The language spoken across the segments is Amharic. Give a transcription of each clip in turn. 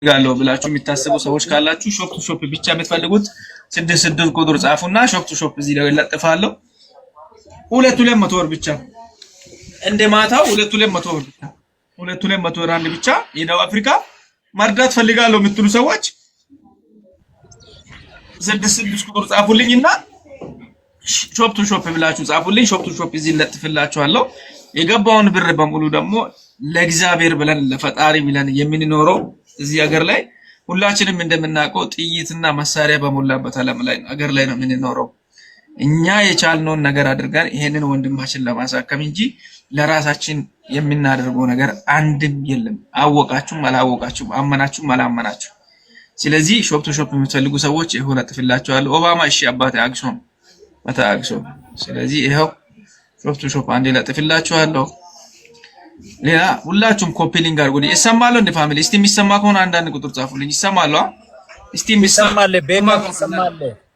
ጋለው ብላችሁ የሚታሰቡ ሰዎች ካላችሁ ሾፕ ቱ ሾፕ ብቻ የምትፈልጉት 66 ቁጥር ጻፉና ሾፕ ቱ ሾፕ እዚህ ላይ ለጥፋለሁ። 200 ብር ብቻ እንደማታው 200 ብር ብቻ 200 ብር አንድ ብቻ የደቡብ አፍሪካ ማርዳት ፈልጋለሁ የምትሉ ሰዎች 66 ቁጥር ጻፉልኝና ሾፕ ቱ ሾፕ ብላችሁ ጻፉልኝ። ሾፕ ቱ ሾፕ እዚህ ለጥፍላችኋለሁ። የገባውን ብር በሙሉ ደግሞ ለእግዚአብሔር ብለን ለፈጣሪ ብለን የምንኖረው እዚህ ሀገር ላይ ሁላችንም እንደምናውቀው ጥይትና መሳሪያ በሞላበት ዓለም ላይ ሀገር ላይ ነው የምንኖረው። እኛ የቻልነውን ነገር አድርገን ይሄንን ወንድማችን ለማሳከም እንጂ ለራሳችን የምናደርገው ነገር አንድም የለም። አወቃችሁም አላወቃችሁም፣ አመናችሁም አላመናችሁም። ስለዚህ ሾፕ ቱ ሾፕ የምትፈልጉ ሰዎች ይሁን ለጥፍላችኋለሁ። ኦባማ እሺ አባቴ አግሶም መታግሶ። ስለዚህ ይሄው ሾፕ ቱ ሾፕ አንዴ ለጥፍላችኋለሁ። ሌላ ሁላችሁም ኮፒ ሊንክ አድርጉልኝ። ይሰማል እንደ ፋሚሊ እስቲ የሚሰማ ከሆነ አንዳንድ ቁጥር ጻፉልኝ። ይሰማል እስቲ ይሰማል ቤካ ይሰማል።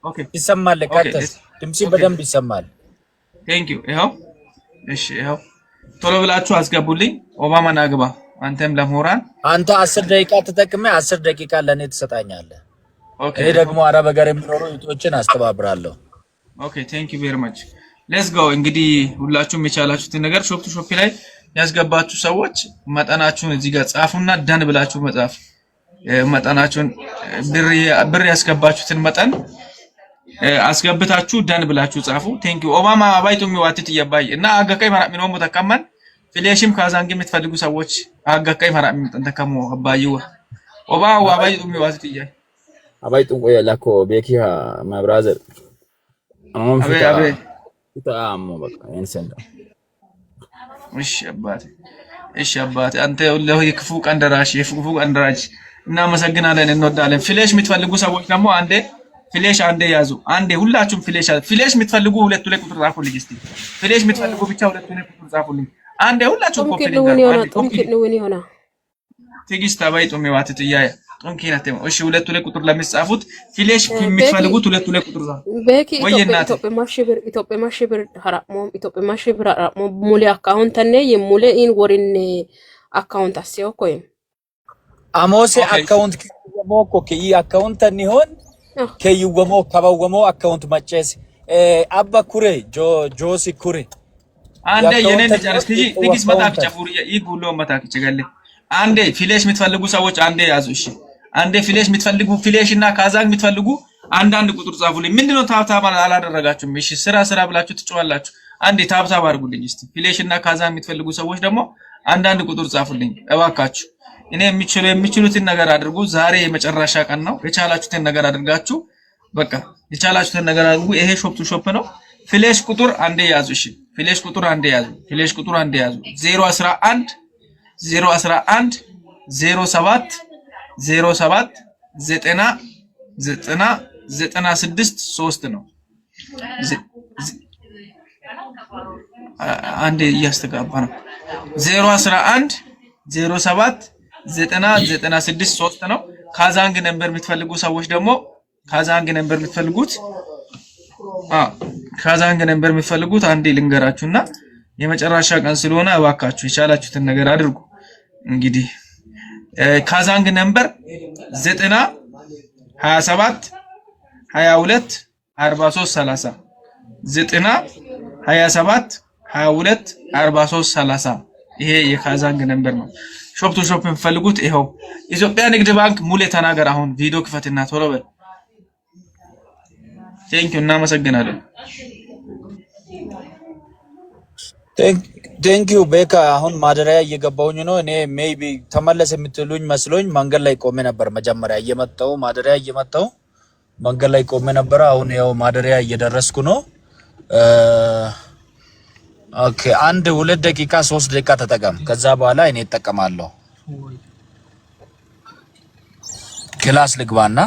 ኦኬ ይሰማል። ካተስ ድምጽ በደንብ ይሰማል። ቴንክ ዩ። ይሄው እሺ ይሄው ቶሎ ብላችሁ አስገቡልኝ። ኦባማ ናግባ አንተም ለሞራን አንተ 10 ደቂቃ ተጠቅመህ 10 ደቂቃ ለኔ ትሰጣኛለህ። ኦኬ እኔ ደግሞ አረብ ሀገር የሚኖሩ እህቶችን አስተባብራለሁ። ኦኬ ቴንክ ዩ ቬሪ ማች ሌትስ ጎ። እንግዲህ ሁላችሁም የቻላችሁትን ነገር ሾፕ ቱ ሾፕ ላይ ያስገባችሁ ሰዎች መጠናችሁን እዚህ ጋር ጻፉና ደን ብላችሁ መጻፍ መጠናችሁን ብር ያስገባችሁትን መጠን አስገብታችሁ ደን ብላችሁ ጻፉ። ቴንክ ዩ ኦባማ አባይቱ የሚዋትት ይባይ እና አጋካይ ማራ ምንም ተከማን ፍሌሽም ካዛንግ የምትፈልጉ ሰዎች አጋካይ ማራ ተከሙ አባይው ኦባማ አባይቱ የሚዋትት ይያይ አባይቱ ቆያላኮ ቤኪያ ማብራዘር አሁን ፍታ ታሙ በቃ እንሰንዳ እሺ አባቴ አንተ ለክፉ ቀን ደራሽ የክፉ ቀን ደራሽ እናመሰግናለን፣ እንወዳለን። ፍሌሽ የምትፈልጉ ሰዎች ደግሞ አንዴ ፍሌሽ አንዴ ያዙ። አንዴ ሁላችሁም ፍሌሽ የምትፈልጉ 2 ቁጥር ጻፉልኝ። እስቲ ፍሌሽ የምትፈልጉ ብቻ 2 ቁጥር ጻፉልኝ። አንዴ ሁላችሁም ኮፒ ሊንክ ትግስት አባይጡ የሚዋትት ይያያ ጦንኪናት እሺ 2 ቁጥር ለምትጻፉት ፍሌሽ የምትፈልጉት 2 ቁጥር ጻፉ። ወይናት ኢትዮጵያ ማሽብር ሐራሞ ኢትዮጵያ ማሽብር ሐራሞ ሙሌ አካውንት ነኝ የሙሌ ኢን ወሪን አካውንት አስየው ኮይም አሞሴ አካውንት ከሞኮ ከይ አካውንት ኒሆን ከይወሞ ከበወሞ አካውንት ማጨስ አባ ኩሬ ጆሲ ኩሬ አንዴ የኔን ጨርስ ትግስት መጣክ ጨፉር ይጉሎ መጣክ ጨገለ አንዴ ፍሌሽ የምትፈልጉ ሰዎች አንዴ ያዙ። እሺ አንዴ ፍሌሽ የምትፈልጉ ፍሌሽ እና ካዛንግ የምትፈልጉ አንዳንድ ቁጥር ጻፉልኝ። ምንድነው ታብታብ አላደረጋችሁም? እሺ ስራ ብላችሁ ትጫዋላችሁ። አንዴ ታብታብ አድርጉልኝ እስቲ። ፍሌሽ እና ካዛንግ የምትፈልጉ ሰዎች ደግሞ አንዳንድ ቁጥር ጻፉልኝ እባካችሁ። እኔ የሚችሉትን ነገር አድርጉ። ዛሬ የመጨረሻ ቀን ነው። የቻላችሁትን ነገር አድርጋችሁ በቃ የቻላችሁትን ነገር አድርጉ። ይሄ ሾፕ ቱ ሾፕ ነው። ፍሌሽ ቁጥር አንዴ ያዙ። እሺ ፍሌሽ ቁጥር አንዴ ያዙ። ፍሌሽ ቁጥር አንዴ ያዙ 011 011 07 07 90 90 96 3 ነው። አንዴ እያስተጋባ ነው። 011 07 90 96 3 ነው። ካዛንግ ነምበር የምትፈልጉ ሰዎች ደግሞ ካዛንግ ነምበር የምትፈልጉት አንዴ ልንገራችሁና የመጨረሻ ቀን ስለሆነ እባካችሁ የቻላችሁትን ነገር አድርጉ። እንግዲህ ካዛንግ ነምበር 90 27 22 43 30 90 27 22 43 30 ይሄ የካዛንግ ነምበር ነው። ሾፕ ቱ ሾፕ የምትፈልጉት ይሄው ኢትዮጵያ ንግድ ባንክ ሙሌ ተናገር። አሁን ቪዲዮ ክፈትና ቶሎ በል። ቴንክ ዩ እናመሰግናለን። ቴንክ ዩ ቤካ። አሁን ማደሪያ እየገባሁኝ ነው። እኔ ሜይቢ ተመለስ የምትሉኝ መስሎኝ መንገድ ላይ ቆሜ ነበር። መጀመሪያ ማደሪያ እየመጣሁ መንገድ ላይ ቆሜ ነበር። አሁን ያው ማደሪያ እየደረስኩ ነው። ኦኬ 1-2 ደቂቃ 3 ደቂቃ ተጠቀም። ከዛ በኋላ እኔ እጠቀማለሁ። ክላስ ልግባና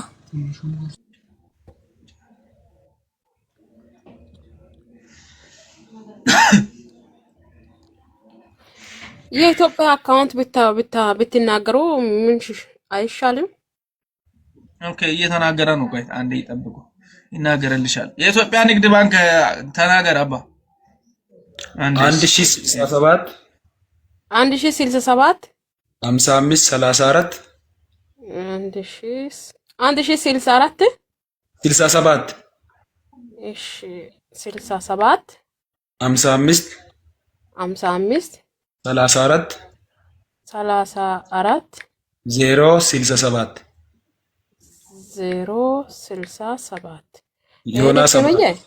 የኢትዮጵያ አካውንት ብትናገሩ ምን አይሻልም? ኦኬ እየተናገረ ነው። ቆይ አንዴ ይጠብቁ፣ ይናገርልሻል። የኢትዮጵያ ንግድ ባንክ ተናገር አባ 1067 1067 55 34 አንድ ሺህ 64 67 እሺ 67 55 55 34 34 067 067 ዮናስ ዮናስ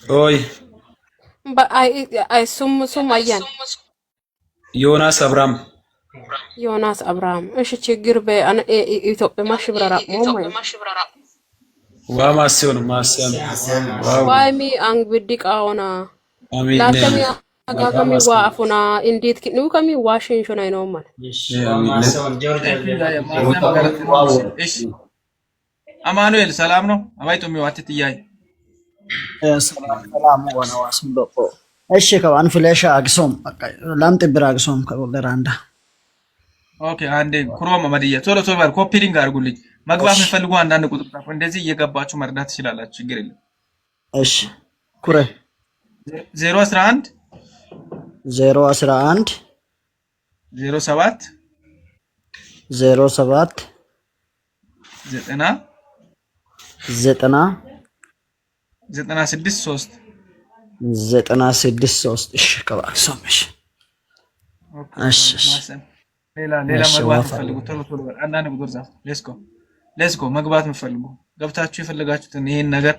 ኦይ ሱም አያን ዮናስ አብራም ዮናስ አብርሃም እሺ ችግር በኢትዮጵያ ማሽብራራ ሞሞ ዋማሲዮን ማሲያን ዋሚ አንግብዲ ቃውና አሚን ላተሚ አጋጋሚ ዋአፉና እንዴት ነው ከሚ ዋሽንሾን አይነው ማለት እሺ አማኑኤል ሰላም ነው አባይቶ ሚዋትት ይያይ ሰላም ሆነ ዋስም በቆ እሺ ከዋን ፍሌሻ አግሶም ላምጥ ብራግሶም ከበራንዳ ኦኬ አንዴ ክሮም ማዲያ ቶሎ ቶሎ ባር ኮፒ ሊንክ አድርጉልኝ መግባት የምፈልጉ አንዳንድ ቁጥር ጻፉ እንደዚህ እየገባችሁ መርዳት ትችላላችሁ ችግር የለም እሺ ኩሬ 011 011 07 07 90 96 3 እሺ ከባክሶም እሺ ሌላ መግባት የምትፈልጉ ቶሎ ቶሎ አንዳንድ ቁጥር ጻፉ ሌትስ ጎ መግባት የምትፈልጉ ገብታችሁ የፈለጋችሁትን ይሄን ነገር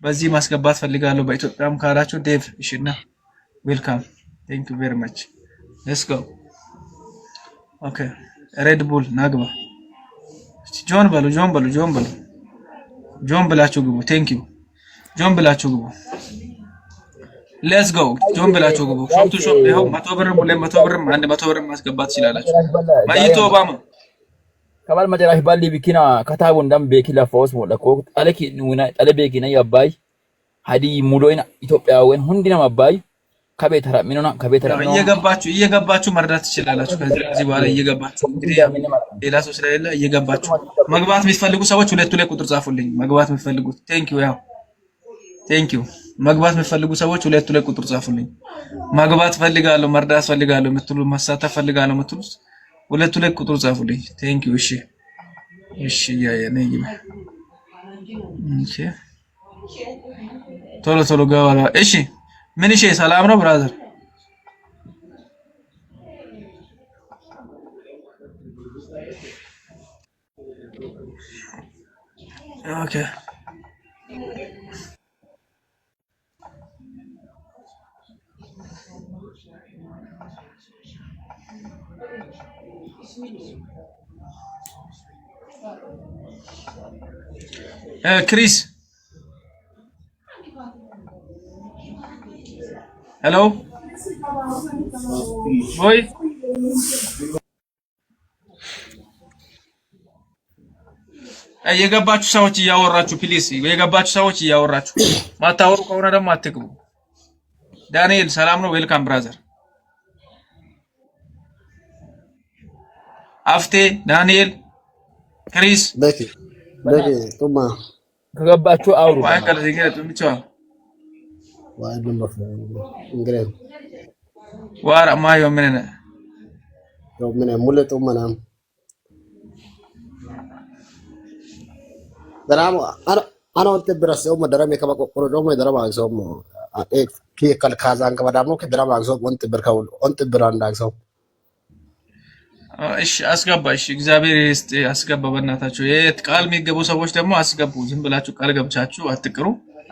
በዚህ ማስገባት ፈልጋለሁ በኢትዮጵያም ካላችሁ ዴቭ እሺና ዌልካም ቴንክ ዩ ቬሪ ማች ሌትስ ጎ ኦኬ ሬድ ቡል ናግባ ጆን ብላችሁ ግቡ ቴንክ ዩ ጆን ብላችሁ ግቡ ሌትስ ጎ ጆን ብላችሁ ግቡ ሾፕ ቱ ሾፕ ይሄው 100 ብር 200 ብር 100 ብር ማስገባት ይችላልላችሁ ማይቶ ኦባማ ከማል መጨራሽ ባሊ ቢኪና ከታቡ እንደም ቤኪላ ፎስ ሞለኮ ጣለኪ ኑና ጣለ ቤኪና ያባይ ሀዲ ሙሉና ኢትዮጵያውን ሁንዲና ማባይ ከቤተራ ሚኑና ከቤተራ እየገባችሁ መርዳት ትችላላችሁ ከዚህ በኋላ እየገባችሁ እንግዲህ ሌላ ሰው ስለሌለ እየገባችሁ መግባት የሚፈልጉ ሰዎች ሁለት ቁጥር ጻፉልኝ መግባት የሚፈልጉት ቴንክ ዩ መግባት የሚፈልጉ ሰዎች ሁለት ቁጥር ጻፉልኝ መግባት ፈልጋለሁ መርዳት ፈልጋለሁ የምትሉ መሳተፍ ፈልጋለሁ የምትሉ ሁለት ቁጥር ጻፉልኝ ቴንክ ዩ እሺ ነኝ እሺ ቶሎ ጋዋላ እሺ ምን እሺ ሰላም ነው ብራዘር ኦኬ ክሪስ ሄሎ ቦይ የገባችሁ ሰዎች እያወራችሁ ፕሊስ የገባችሁ ሰዎች እያወራችሁ ማታወሩ ከሆነ ደግሞ አትግቡ ዳንኤል ሰላም ነው ዌልካም ብራዘር አፍቴ ዳንኤል ክሪስ በቂ ጡማ ከገባችሁ አውሩ ዋንቀለ ይገጥ ምቻ ዋይዱን ነው እንግዲህ ዋራ ማዮ ምንነ ሙለ ጡማናም ደራሞ አና ወጥ ብራሰው መደረም የከባቆቆሮ ደግሞ ደራማ አግሰው ኪ ከልካዛን ከበዳሞ ከደራማ አግሰው ወንጥ ብራንዳ አግሰው እሺ አስገባ እሺ እግዚአብሔር ይስጥ አስገባ በእናታችሁ ቃል የሚገቡ ሰዎች ደግሞ አስገቡ ዝም ብላችሁ ቃል ገብቻችሁ አትቅሩ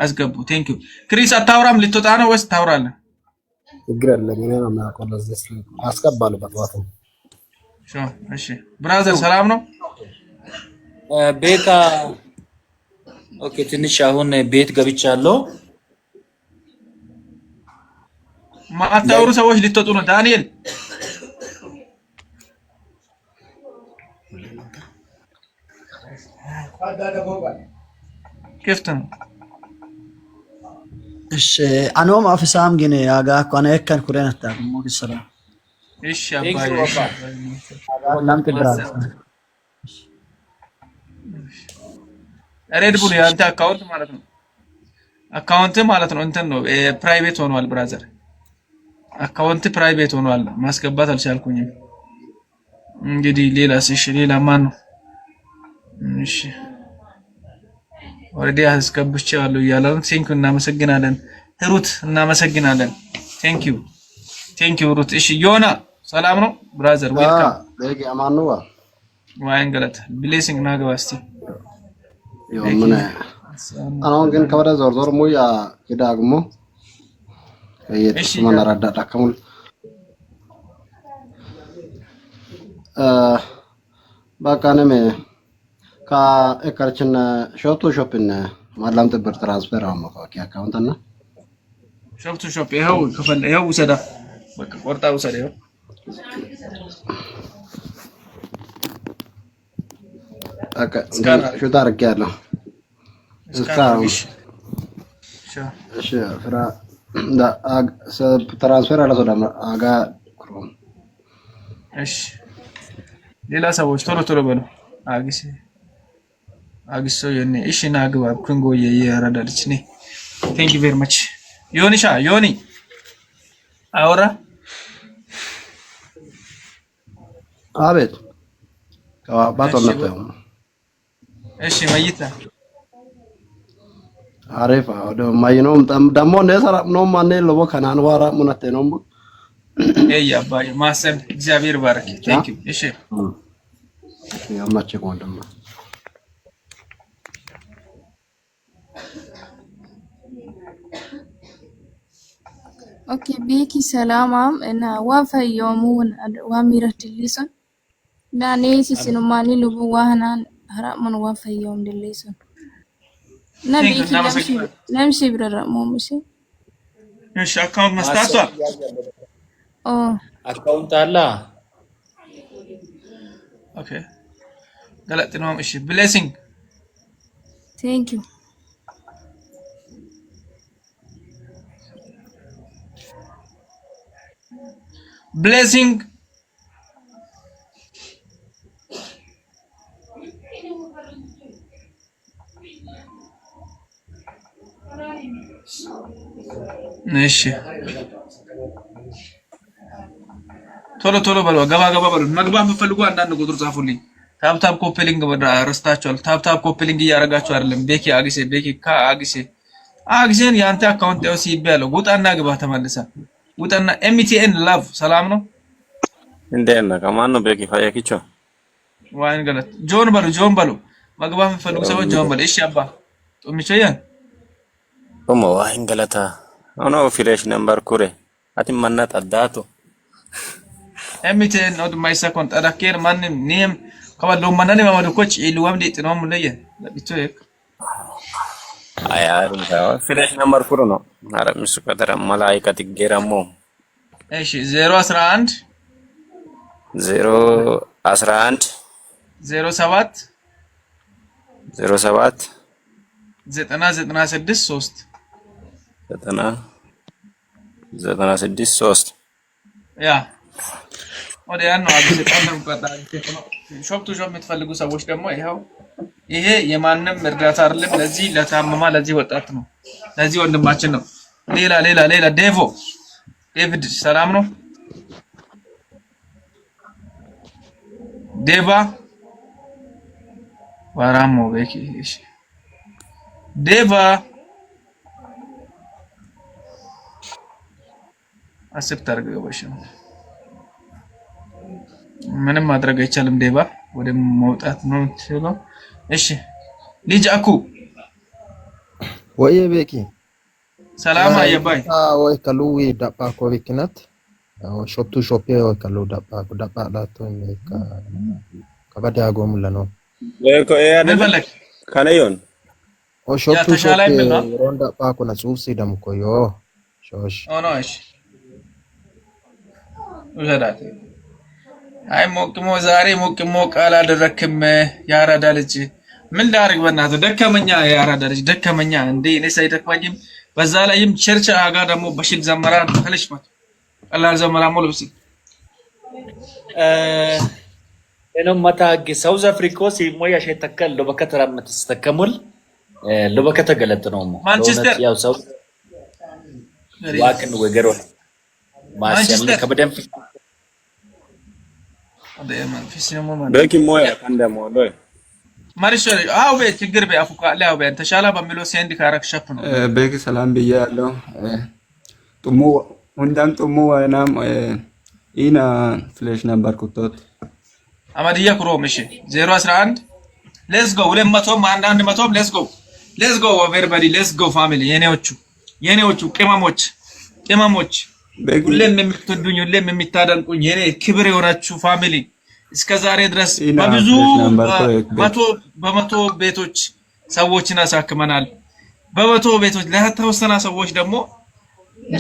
አስገቡ ቴንክ ዩ ክሪስ አታውራም ልትወጣ ነው ወይስ ታውራለህ ይግረለ ምን ነው ማቆለስ አስገባለሁ በጠዋቱ እሺ ብራዘር ሰላም ነው ቤታ ኦኬ ትንሽ አሁን ቤት ገብቻለሁ ማታውሩ ሰዎች ልትወጡ ነው ዳንኤል كيف እሺ አኖም አፍሳም ግን ያጋ አቋና የከን ኩሬን ታም ሞክ ሰላም እሺ አባይ ላምጥ ብራዝ ሬድ ቡል ያንተ አካውንት ማለት ነው እንትን ነው ፕራይቬት ሆኗል ብራዘር አካውንት ፕራይቬት ሆኗል ማስገባት አልቻልኩኝም እንግዲህ ሌላስ? እሺ ሌላ ማን ነው? እሺ ወረዲ አስገብቻለሁ እያለ ነው። ቴንኪው እናመሰግናለን። ሩት እናመሰግናለን። ቴንኪው ሩት። እሺ ዮና ሰላም ነው ብራዘር? ዌልካም ቤኪ አማኑ ዋይን ገለት ብሌሲንግ ናገባ እስቲ ምን አሁን ግን ከወደ ዞር ዞር ሙያ ይዳግሞ ማናራዳ ዳከሙል ባካነም ከእከርችን ሾፕ ቱ ሾፕን ማላም ጥብር ትራንስፈር አማካኪ አካውንት እና ሾፕ ቱ ሾፕ ይኸው ከፈለ ይኸው ውሰዳ በቃ ቆርጣ ውሰዳ ይኸው አካ ሹታ አርጋለሁ እስካሁን እሺ ፍራ da ትራንስፈር አለ ሰው ደግሞ አጋ ክሮም እሺ ሌላ ሰዎች ቶሎ ቶሎ በሉ አግሶ የኔ እሺ ናግባ ኩንጎ የረዳልች ኔ ቴንክ ዩ ቬሪ ማች ዮኒ አውራ አቤት ባጦነት እሺ ማይታ አሪፍ ወደ ማይኖም ደሞ ነሰራ ነው ማን ነው ወከናን ዋራ ሙነቴ ነው አባይ ማሰብ እግዚአብሔር ባረክ ቴንክ ዩ እሺ ያማቸ ወንድማ ኦኬ ቤኪ ሰላማም እና ዋፈዮሙን ዋሚረት ሊሶን ዳኔ ሲስኑ ማኒ ልቡ ዋህናን ሀራሙን ዋፈዮም ድሊሶን نبيك نمشي برا مو مشي ايش اكونت مستعصى اكونت الله اوكي قلت انهم ايش بليسنج ثانك يو blessing እሺ ቶሎ በሉ ገባ በሉ መግባት የምትፈልጉ አንዳንድ ቁጥር ጻፉልኝ ታፕታፕ ኮፒሊንግ ረስታችኋል ታፕታፕ ኮፒሊንግ እያረጋችሁ አይደለም ቤኪ አግሴን ያንተ አካውንት ያው ሲቢ ያለው ውጣና ግባ ተመልሰ ውጣና ኤምቲኤን ላቭ ሰላም ነው እንደና ከማን ነው ቤኪ ፋያኪቾ ዋይን ገለት ጆን በሉ መግባት የምትፈልጉ ሰዎች ጆን በሉ እሺ አባ ጦሚቸያን Como va en Galata? Ono filesh number kure. Ati manat addato. Emiten od my second adakir man name kawalo manane mamadu coach iluam di tinom leye. Labito ek. Ayar filesh number kure no. Ara misukadara malaika tiggeramo. Eshi 011 011 07 96 96 ያ ወዲያ ነው አግዘ ቀንደም ቀጣ ሾፕ ቱ ሾፕ የምትፈልጉ ሰዎች ደግሞ ይሄ የማንም እርዳታ አይደለም ለዚህ ለታመማ ለዚህ ወጣት ነው ለዚህ ወንድማችን ነው ሌላ ዴቪድ ሰላም ነው ዴቫ ዋራሞ ቤኪ እሺ ዴቫ አክሰፕት አድርገውሽ ምንም ማድረግ አይቻልም ዴቫ ወደ መውጣት ነው ትሎ እሺ ልጅ አኩ ወይ ቤኪ ሰላም አየባይ ወይ ከሉዊ ዳፓ ኮቪክነት ሾፕ ቱ ሾፕ ወይ ከሉ ዳፓ ዳቶ ከበዳ ጎሙለ ነው ምን ፈለክ ካነዮን ሾፕ ቱ ሾፕ ሮንዳ ፓኮና ሱሲ ደምኮዮ ሾሽ ኦኖሽ ወዳት አይ ሞቅሞ ዛሬ ሞቅሞ ቃል አደረክም ያራዳ ልጅ ምን ላርግ በእናትህ ደከመኛ ያራዳ ልጅ ደከመኛ እንዴ እኔ ሳይደክማኝም በዛ ላይም ቸርች አጋ ደግሞ በሽል ዘመራን ከለሽማት አላህ ዘመራ ሞልብሲ እነም ማታግ ሳውዝ አፍሪካ ሲሞያ ሸተከል ለበከተራ መተስተከሙል ለበከተ ገለጥ ነው ማንቸስተር ያው ሰው ዋክን ወገሮ ማንቸስተር ከበደም ደማ ፊሲሞ ማን Beeki moya kan demo doy. ማሪሽ አው ቤት ችግር በአፉካ ላይ አው ቤት ተሻላ በሚለው ሴንድ ካራክ ሸፕ ነው Beeki ሰላም ብያለሁ። ጡሙ ሁንዳም ጡሙ ወናም ኢና ፍሌሽ ነበር ኩቶት አማዲያ ክሮም እሺ 011 ሌትስ ጎ 200 አንድ 100 ሌትስ ጎ ኤቨሪባዲ ሌትስ ጎ ፋሚሊ የኔዎቹ ቅመሞች ሁሌም የምትወዱኝ ሁሌም የምታደንቁኝ የኔ ክብር የሆናችሁ ፋሚሊ እስከ ዛሬ ድረስ በብዙ በመቶ ቤቶች ሰዎችን አሳክመናል። በመቶ ቤቶች ለተወሰነ ሰዎች ደግሞ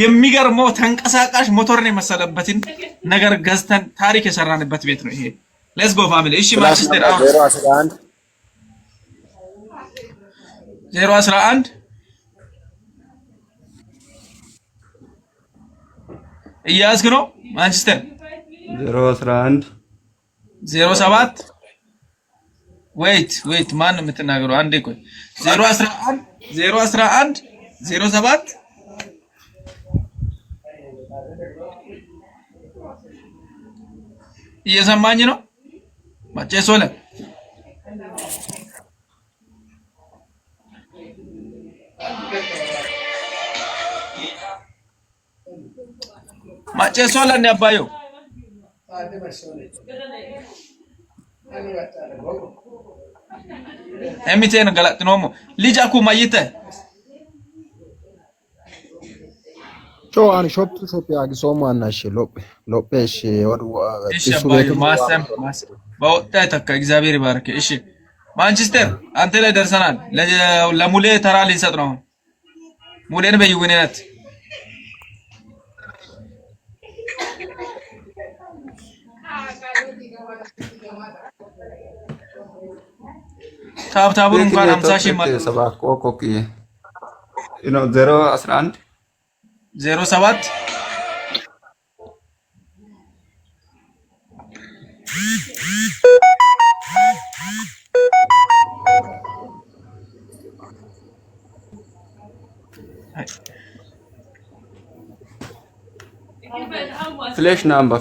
የሚገርመው ተንቀሳቃሽ ሞተርን የመሰለበትን ነገር ገዝተን ታሪክ የሰራንበት ቤት ነው ይሄ። ሌትስ ጎ ፋሚሊ። እሺ ማንቸስተር 011 እያዝክ ነው ማንቸስተር 011 07 ዌይት ማን የምትናገረው አንዴ ቆይ 011 07 እየሰማኝ ነው ማጨሶለ ማጨሶለ እንደ አባዮ ኤሚቴን ገላጥኖሞ ልጃኩ ማይተ ጮአን ሾፕ ያግሶማ እናሽ ሎጴሽ ወዱ እሺ ማሰም በወጣ ተካ እግዚአብሔር ይባርክ። እሺ ማንቸስተር አንተ ላይ ደርሰናል። ለሙሌ ተራ ሊሰጥ ነው። ሙሌን በይውኔነት ታብታቡን እንኳን 50 ሺህ ማለት ሰባኮ ኮኪ ኢኖ 011 07 ፍሌሽ ናምበር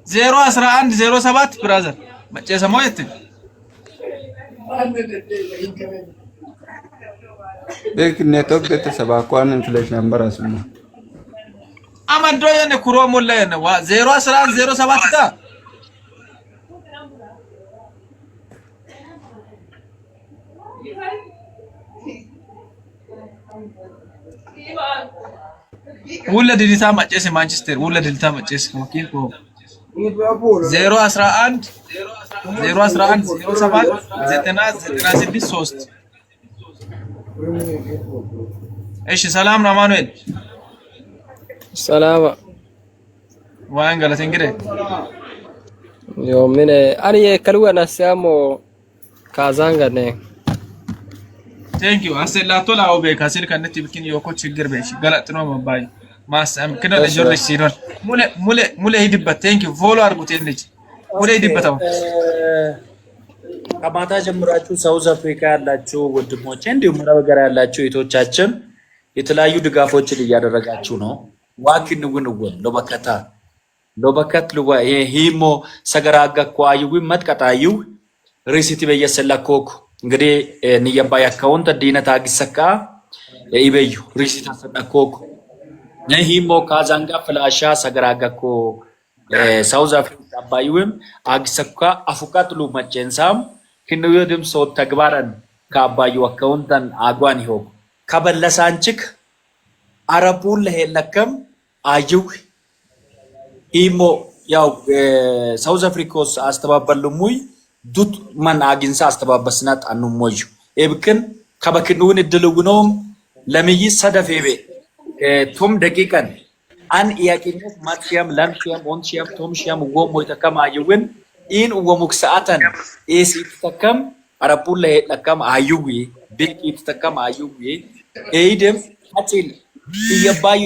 011 07 ብራዘር መጨሰ ሞየት Beeki network te sabakwan ፍሌሽ ናምበር አስሙ አማዶ የነ ኩሮሞ ላይ ነው 011 07 ታ ወለ ዲጂታ ማጨስ ማንቸስተር ወለ ዲጂታ ማጨስ ወኪል ኮ 011 07 90 96 እሺ ሰላም ነው ማኑኤል ሰላም ዋን ገለተ እንግዲህ ምን አኔ ከልወና ሲያሞ ካዛንጋኔ ቴንክ ዩ አሰላቶ ላው በካሲል ከነት ይብኪን የኮ ችግር በሽ ገለጥ ነው መባይ ማሳም ከነ ለጆርጅ ሲኖር ሙለ ሂድበት ቴንክ ዩ ፎሎ አድርጉት እንጂ ሙለ ሂድበት አሁን ከማታ ጀምራችሁ ሳውዝ አፍሪካ ያላችሁ ወንድሞቼ እንዲሁም ምዕራብ ሀገር ያላችሁ እህቶቻችን የተለያዩ ድጋፎችን እያደረጋችሁ ነው። ዋኪን ንጉንውን ሎበከት ልዋ ሂሞ ሰገራጋኩ አይው መጥቀጣዩ ሪሲቲ በየሰላኮኩ እንግዲህ ንየባ ያካውንት ዲነታ አግሰካ ኢበዩ ሪሲቲ አሰዳኮኩ ነሂሞ ካዛንጋ ፍላሻ ሰገራጋኩ ሳውዝ አፍሪካ ባዩም አግሰካ አፉቃጥሉ መጨንሳም ክንውየድም ሶ ተግባራን ካባዩ አካውንታን አጓን ይሆ ከበለሳንችክ አረቡን ለሄለከም አዩው ኢሞ ያው ሳውዝ አፍሪካስ አስተባበሉሙይ ዱት ማን አግንሳ አስተባበስናት አንሞዩ ኤብክን ከበክኑን እድልጉኖም ለምይ ሰደፌቤ ቶም ደቂቃን አን ያቂነት ማትያም ላምሽያም ኦንሽያም ቶምሽያም ወሞ ተከማዩን ኢን ወሙክ ሰዓተን ኤሲ ተከም አረቡን ለሄለከም አዩዊ ቢክ ተከም አዩዊ ኤይደም አጪል ይባዩ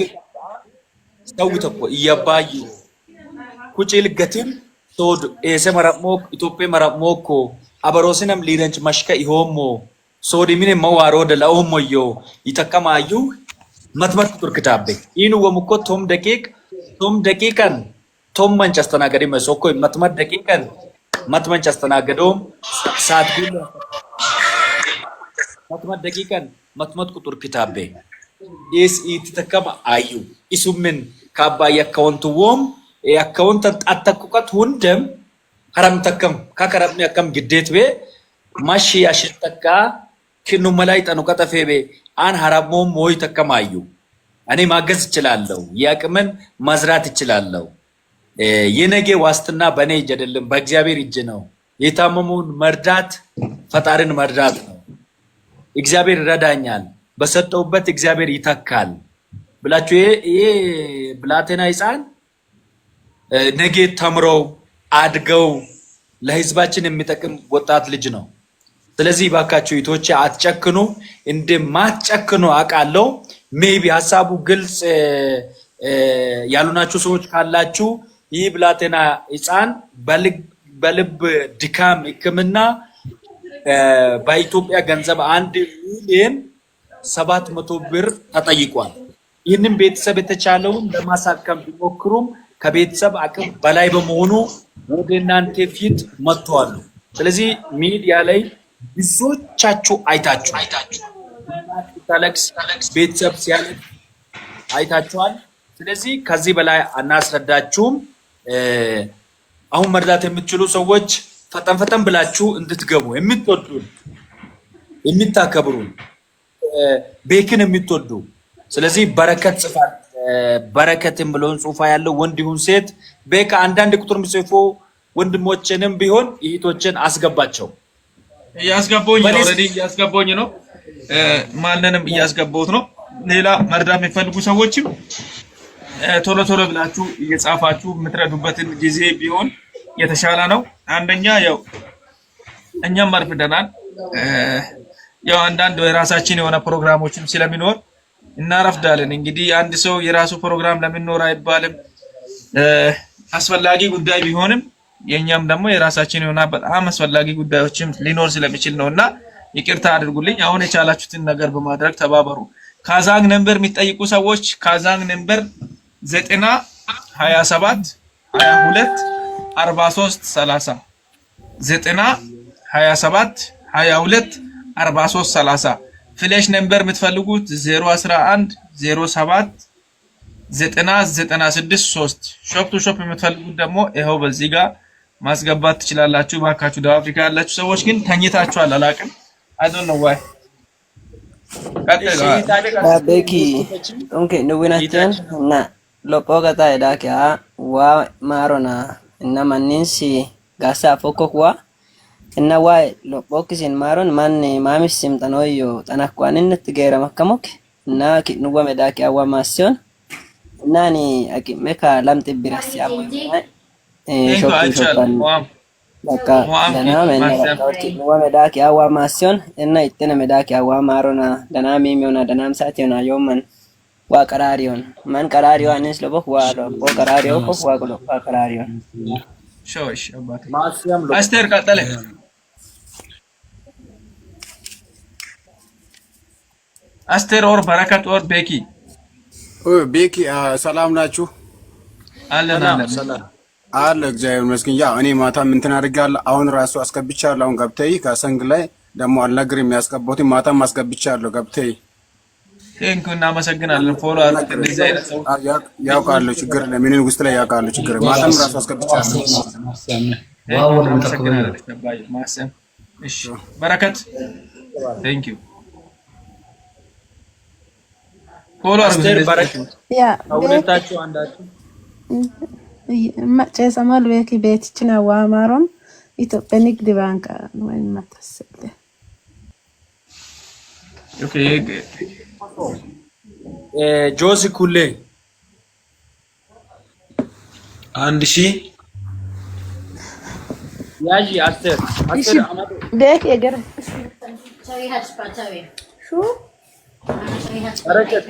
ሰውተኮ ይባዩ ኩጪል ገቲም ሶድ ኤሰ መራሞ ኢትዮጵያ መራሞኮ አበሮሲነም ሊደንች ማሽከ ይሆሞ ሶዲ ሚኔ መዋሮ ደላኦሞዮ ይተከማዩ መትመት ቁርክታበ ኢኑ ወሙኮ ቶም ደቂቃን توم مانشستر ناقدي مسوكو متمت دقيقة مانشستر ناقدوم ساعة كل متمت دقيقة متمت كتور كتابه إس إتتكم أيو إسمن كابا يكونتوم يكونت أتكوكت هندم haram takkam ka karabni akkam giddeet be mashi ashit takka kinnu malait anu kata febe an haramo moy takkamayu ani ማገዝ እችላለሁ ያቅምን መዝራት እችላለሁ የነገ ዋስትና በኔ እጅ አይደለም በእግዚአብሔር እጅ ነው የታመሙን መርዳት ፈጣሪን መርዳት ነው እግዚአብሔር ይረዳኛል በሰጠውበት እግዚአብሔር ይተካል ብላችሁ ይሄ ብላቴና ይጻን ነገ ተምረው አድገው ለህዝባችን የሚጠቅም ወጣት ልጅ ነው ስለዚህ ባካችሁ ይቶች አትጨክኑ እንደማትጨክኑ አቃለው ሜቢ ሐሳቡ ግልጽ ያሉናችሁ ሰዎች ካላችሁ ይህ ብላቴና ህፃን በልብ ድካም ህክምና በኢትዮጵያ ገንዘብ 1 ሚሊዮን 700 ብር ተጠይቋል ይህንን ቤተሰብ የተቻለውን ለማሳከም ቢሞክሩም ከቤተሰብ አቅም በላይ በመሆኑ ወደ እናንተ ፊት መጥቷል ስለዚህ ሚዲያ ላይ ብዙዎቻችሁ አይታችሁ ታለክስ ቤተሰብ ሲያለቅ አይታችኋል ስለዚህ ከዚህ በላይ አናስረዳችሁም አሁን መርዳት የምትችሉ ሰዎች ፈጠን ብላችሁ እንድትገቡ የምትወዱ የሚታከብሩ ቤክን የምትወዱ ስለዚህ በረከት ጽፋት በረከትም ብሎን ጽፋ ያለው ወንድ ይሁን ሴት በቃ አንዳንድ ቁጥር ምጽፎ ወንድሞችንም ቢሆን እህቶችን አስገባቸው ያስገቦኝ ኦሬዲ ያስገቦኝ ነው ማንንም ያስገቦት ነው ሌላ መርዳት የሚፈልጉ ሰዎችም ቶሎ ብላችሁ እየጻፋችሁ የምትረዱበትን ጊዜ ቢሆን የተሻለ ነው አንደኛ ያው እኛም ማርፍደናል ያው አንዳንድ የራሳችን የሆነ ፕሮግራሞችም ስለሚኖር እናረፍዳለን እንግዲህ አንድ ሰው የራሱ ፕሮግራም ለምን ኖር አይባልም አስፈላጊ ጉዳይ ቢሆንም የኛም ደግሞ የራሳችን የሆነ በጣም አስፈላጊ ጉዳዮችም ሊኖር ስለሚችል ነውና ይቅርታ አድርጉልኝ አሁን የቻላችሁትን ነገር በማድረግ ተባበሩ ካዛንግ ነምበር የሚጠይቁ ሰዎች ካዛንግ ነምበር 90 27 22 43 30 90 27 22 43 30 ፍሌሽ ነምበር የምትፈልጉት 011 07 9096 3 ሾፕ ቱ ሾፕ የምትፈልጉት ደግሞ ይሄው በዚህ ጋር ማስገባት ትችላላችሁ ባካችሁ ደቡብ አፍሪካ ያላችሁ ሰዎች ግን ተኝታችኋል አላቅም I don't know why Beki onke nuwinatan na lopo kata eda kya wa marona na maninsi gasa foko kwa na wa lopo kisin maron manne mamis sim tanoyo tanakwanin tigera makamok na ki nuwa meda kya wa masion nani akimeka lamte birasi apo shopan Baka dana mena ki nuwa meda kya wa masion na itena meda kya wa marona dana mimiona dana msationa yoman wa kararion man kararion anis lobo wa lobo karario ko wa ko lobo kararion shosh abate aster katale አስቴር ኦር በረከት ኦር ቤኪ ቤኪ ሰላም ናችሁ አለና አለ እግዚአብሔር ይመስገን ያ እኔ ማታ እንትን አድርጋለሁ አሁን ራሱ አስገብቻለሁ አሁን ገብተይ ከሰንግ ላይ ደግሞ አልነግርም የሚያስገባውት ማታ ማስገብቻለሁ ገብተይ ቴንኩ እናመሰግናለን ፎሎ አድርጉ እንደዚህ አይነት ሰው ያውቃሉ ችግር ለምን ውስጥ ላይ ያውቃሉ ችግር ማታም ራሱ አስገብቻለሁ ዋው እናመሰግናለን ተባይ ማሰም እሺ በረከት ቴንክ ዩ ፎሎ አድርጉ ያ አውለታችሁ አንዳችሁ ማጨሰማል ቤኪ ቤትችና ዋማሮን ኢትዮጵያ ንግድ ባንክ ወይ ማታሰለ ኦኬ ጆሲ ኩሌ 1000 ያጂ አስር አማዶ ቤኪ እገር ሹ በረከት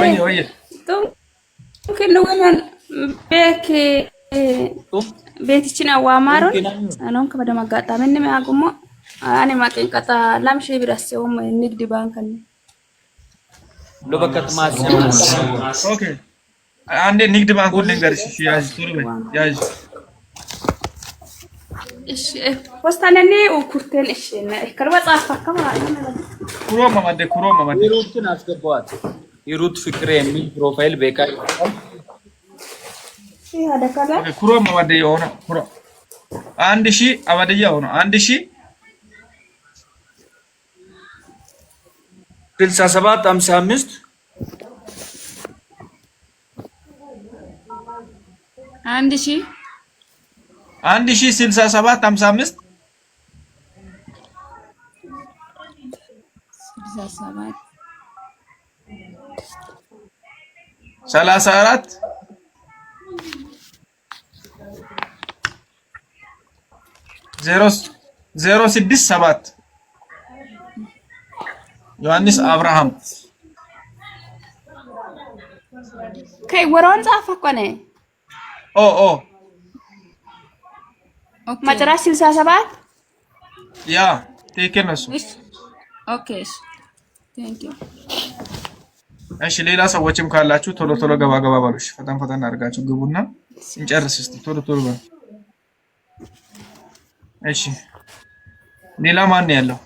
ወይ ممكن نقول بيك بيتنا وامارون أنا هم كبدا ما قطع مني ما أقوم أنا ما كن قطع لام شيء برسيهم نقدي بانكني لو بكت ما اوكي አንዴ ንግድ ባንኩን ልንገርሽ። እሺ ያዥ ቶሎ በይ ያዥ። እሺ ወስታነኔ ኡኩርቴን እሺ ከርባ ጻፋ ከማራ ኩሮ ማማደ ሂሩትን አስገባዋት። ሂሩት ፍቅሬ የሚል ፕሮፋይል በቃ ያደካላ ኩሮ ማማደ የሆነ ኩሮ 1000 አባደያ ሆኖ 1000 67 55 1067 55 34 067 ዮሐንስ አብርሃም ከይ ወራን ጻፈ ቆነ ኦ መጨረሻ 67 ያ ትክክል ነው። ኦኬ ቴንክ ዩ። እሺ ሌላ ሰዎችም ካላችሁ ቶሎ ቶሎ ገባ ባሉሽ ፈጠን አድርጋችሁ ግቡና እንጨርስ እስቲ ቶሎ በሉ። እሺ ሌላ ማን ያለው?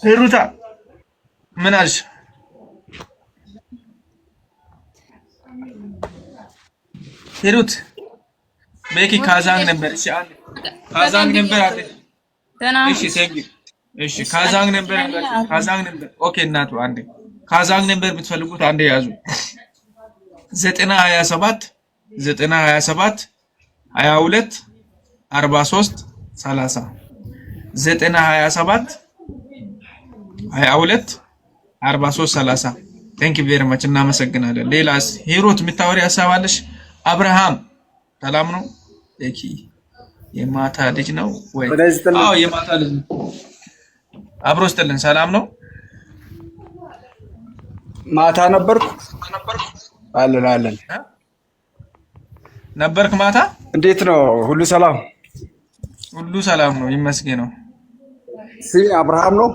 ሂሩታ ምን አልሽ? ሂሩት ቤኪ ካዛንግ ነበር። እሺ አንድ ካዛንግ ነበር አለ። እሺ ቴንክ ዩ። እሺ ካዛንግ ነበር ኦኬ። እናቱ አንዴ ካዛንግ ነበር ብትፈልጉት አንዴ ያዙ 927 22 43 30 927 22 43 30 ቴንክ ዩ ቬሪ ማች እናመሰግናለን። ሌላስ ሂሩት የምታወሪ ሀሳብ አለሽ? አብርሃም ሰላም ነው? እኪ የማታ ልጅ ነው ወይ? አዎ የማታ ልጅ ነው። አብሮ ስትልን ሰላም ነው? ማታ ነበርኩ አለን ነበርክ ማታ? እንዴት ነው? ሁሉ ሰላም? ሁሉ ሰላም ነው ይመስገነው። ስሜ አብርሃም ነው።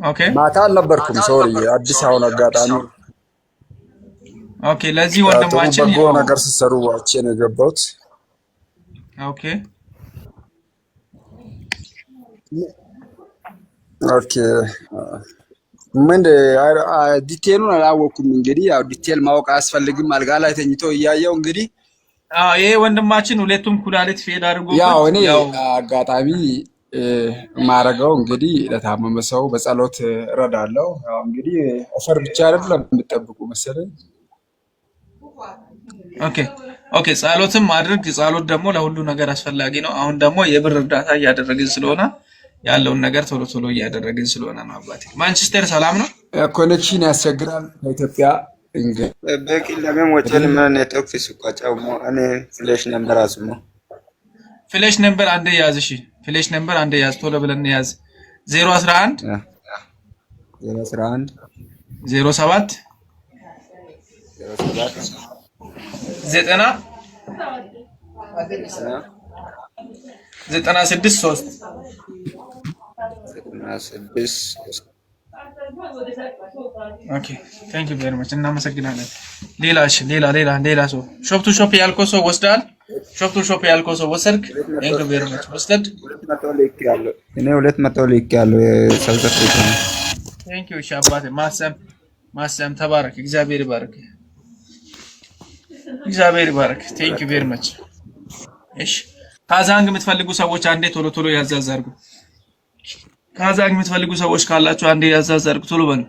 ኦኬ ማታ አልነበርኩም። ሶሪ አዲስ አሁን አጋጣሚ ኦኬ። ለዚህ ወንድማችን በጎ ነገር ሲሰሩ ዋቼ ነው የገባሁት። ኦኬ ምን ዲቴሉን አላወኩም። እንግዲህ ያው ዲቴል ማወቅ አያስፈልግም። አልጋ ላይ ተኝቶ እያየው እንግዲህ ይሄ ወንድማችን ሁለቱም ኩላሊት ፌል አድርጎ ያው እኔ አጋጣሚ ማረጋው እንግዲህ ለታመመ ሰው በጸሎት እረዳለሁ። ያው እንግዲህ ኦፈር ብቻ አይደለም የምጠብቁ መሰለኝ። ኦኬ ጸሎትም ማድረግ ጸሎት ደግሞ ለሁሉ ነገር አስፈላጊ ነው። አሁን ደግሞ የብር እርዳታ እያደረግን ስለሆነ ያለውን ነገር ቶሎ እያደረግን ስለሆነ ነው። አባቴ ማንቸስተር ሰላም ነው? ኮኔክሽን ያስቸግራል ከኢትዮጵያ እንግዲህ በቂ ለምን ወጪን ምን ኔትወርክ ሲቋጫው እኔ ፍሌሽ ነምበር አስሞ ፍሌሽ ነምበር አንዴ ያዝ። እሺ ፍሌሽ ነምበር አንዴ ያዝ፣ ቶሎ ብለን ያዝ። 011 07 96 ኦኬ ቴንክ ዩ ቬሪ ማች እናመሰግናለን። ሌላ ሰው ሾፕ ቱ ሾፕ ያልከው ሰው ወስዳል። ሾፕ ቱ ሾፕ ያልከው ሰው ወሰድክ። ቴንክ ዩ ቬሪ ማች ወስደድ። እኔ 200 ልክ ያለው የሳውዝ አፍሪካ ነው። ቴንክ ዩ እሺ አባቴ ማሰም ተባረክ። እግዚአብሔር ይባርክ። ቴንክ ዩ ቬሪ ማች። እሺ ካዛንግ የምትፈልጉ ሰዎች አንዴ ቶሎ ያዛዝ አድርጉ። ካዛንግ የምትፈልጉ ሰዎች ካላችሁ አንዴ ያዛዝ አድርጉ ቶሎ በሉ።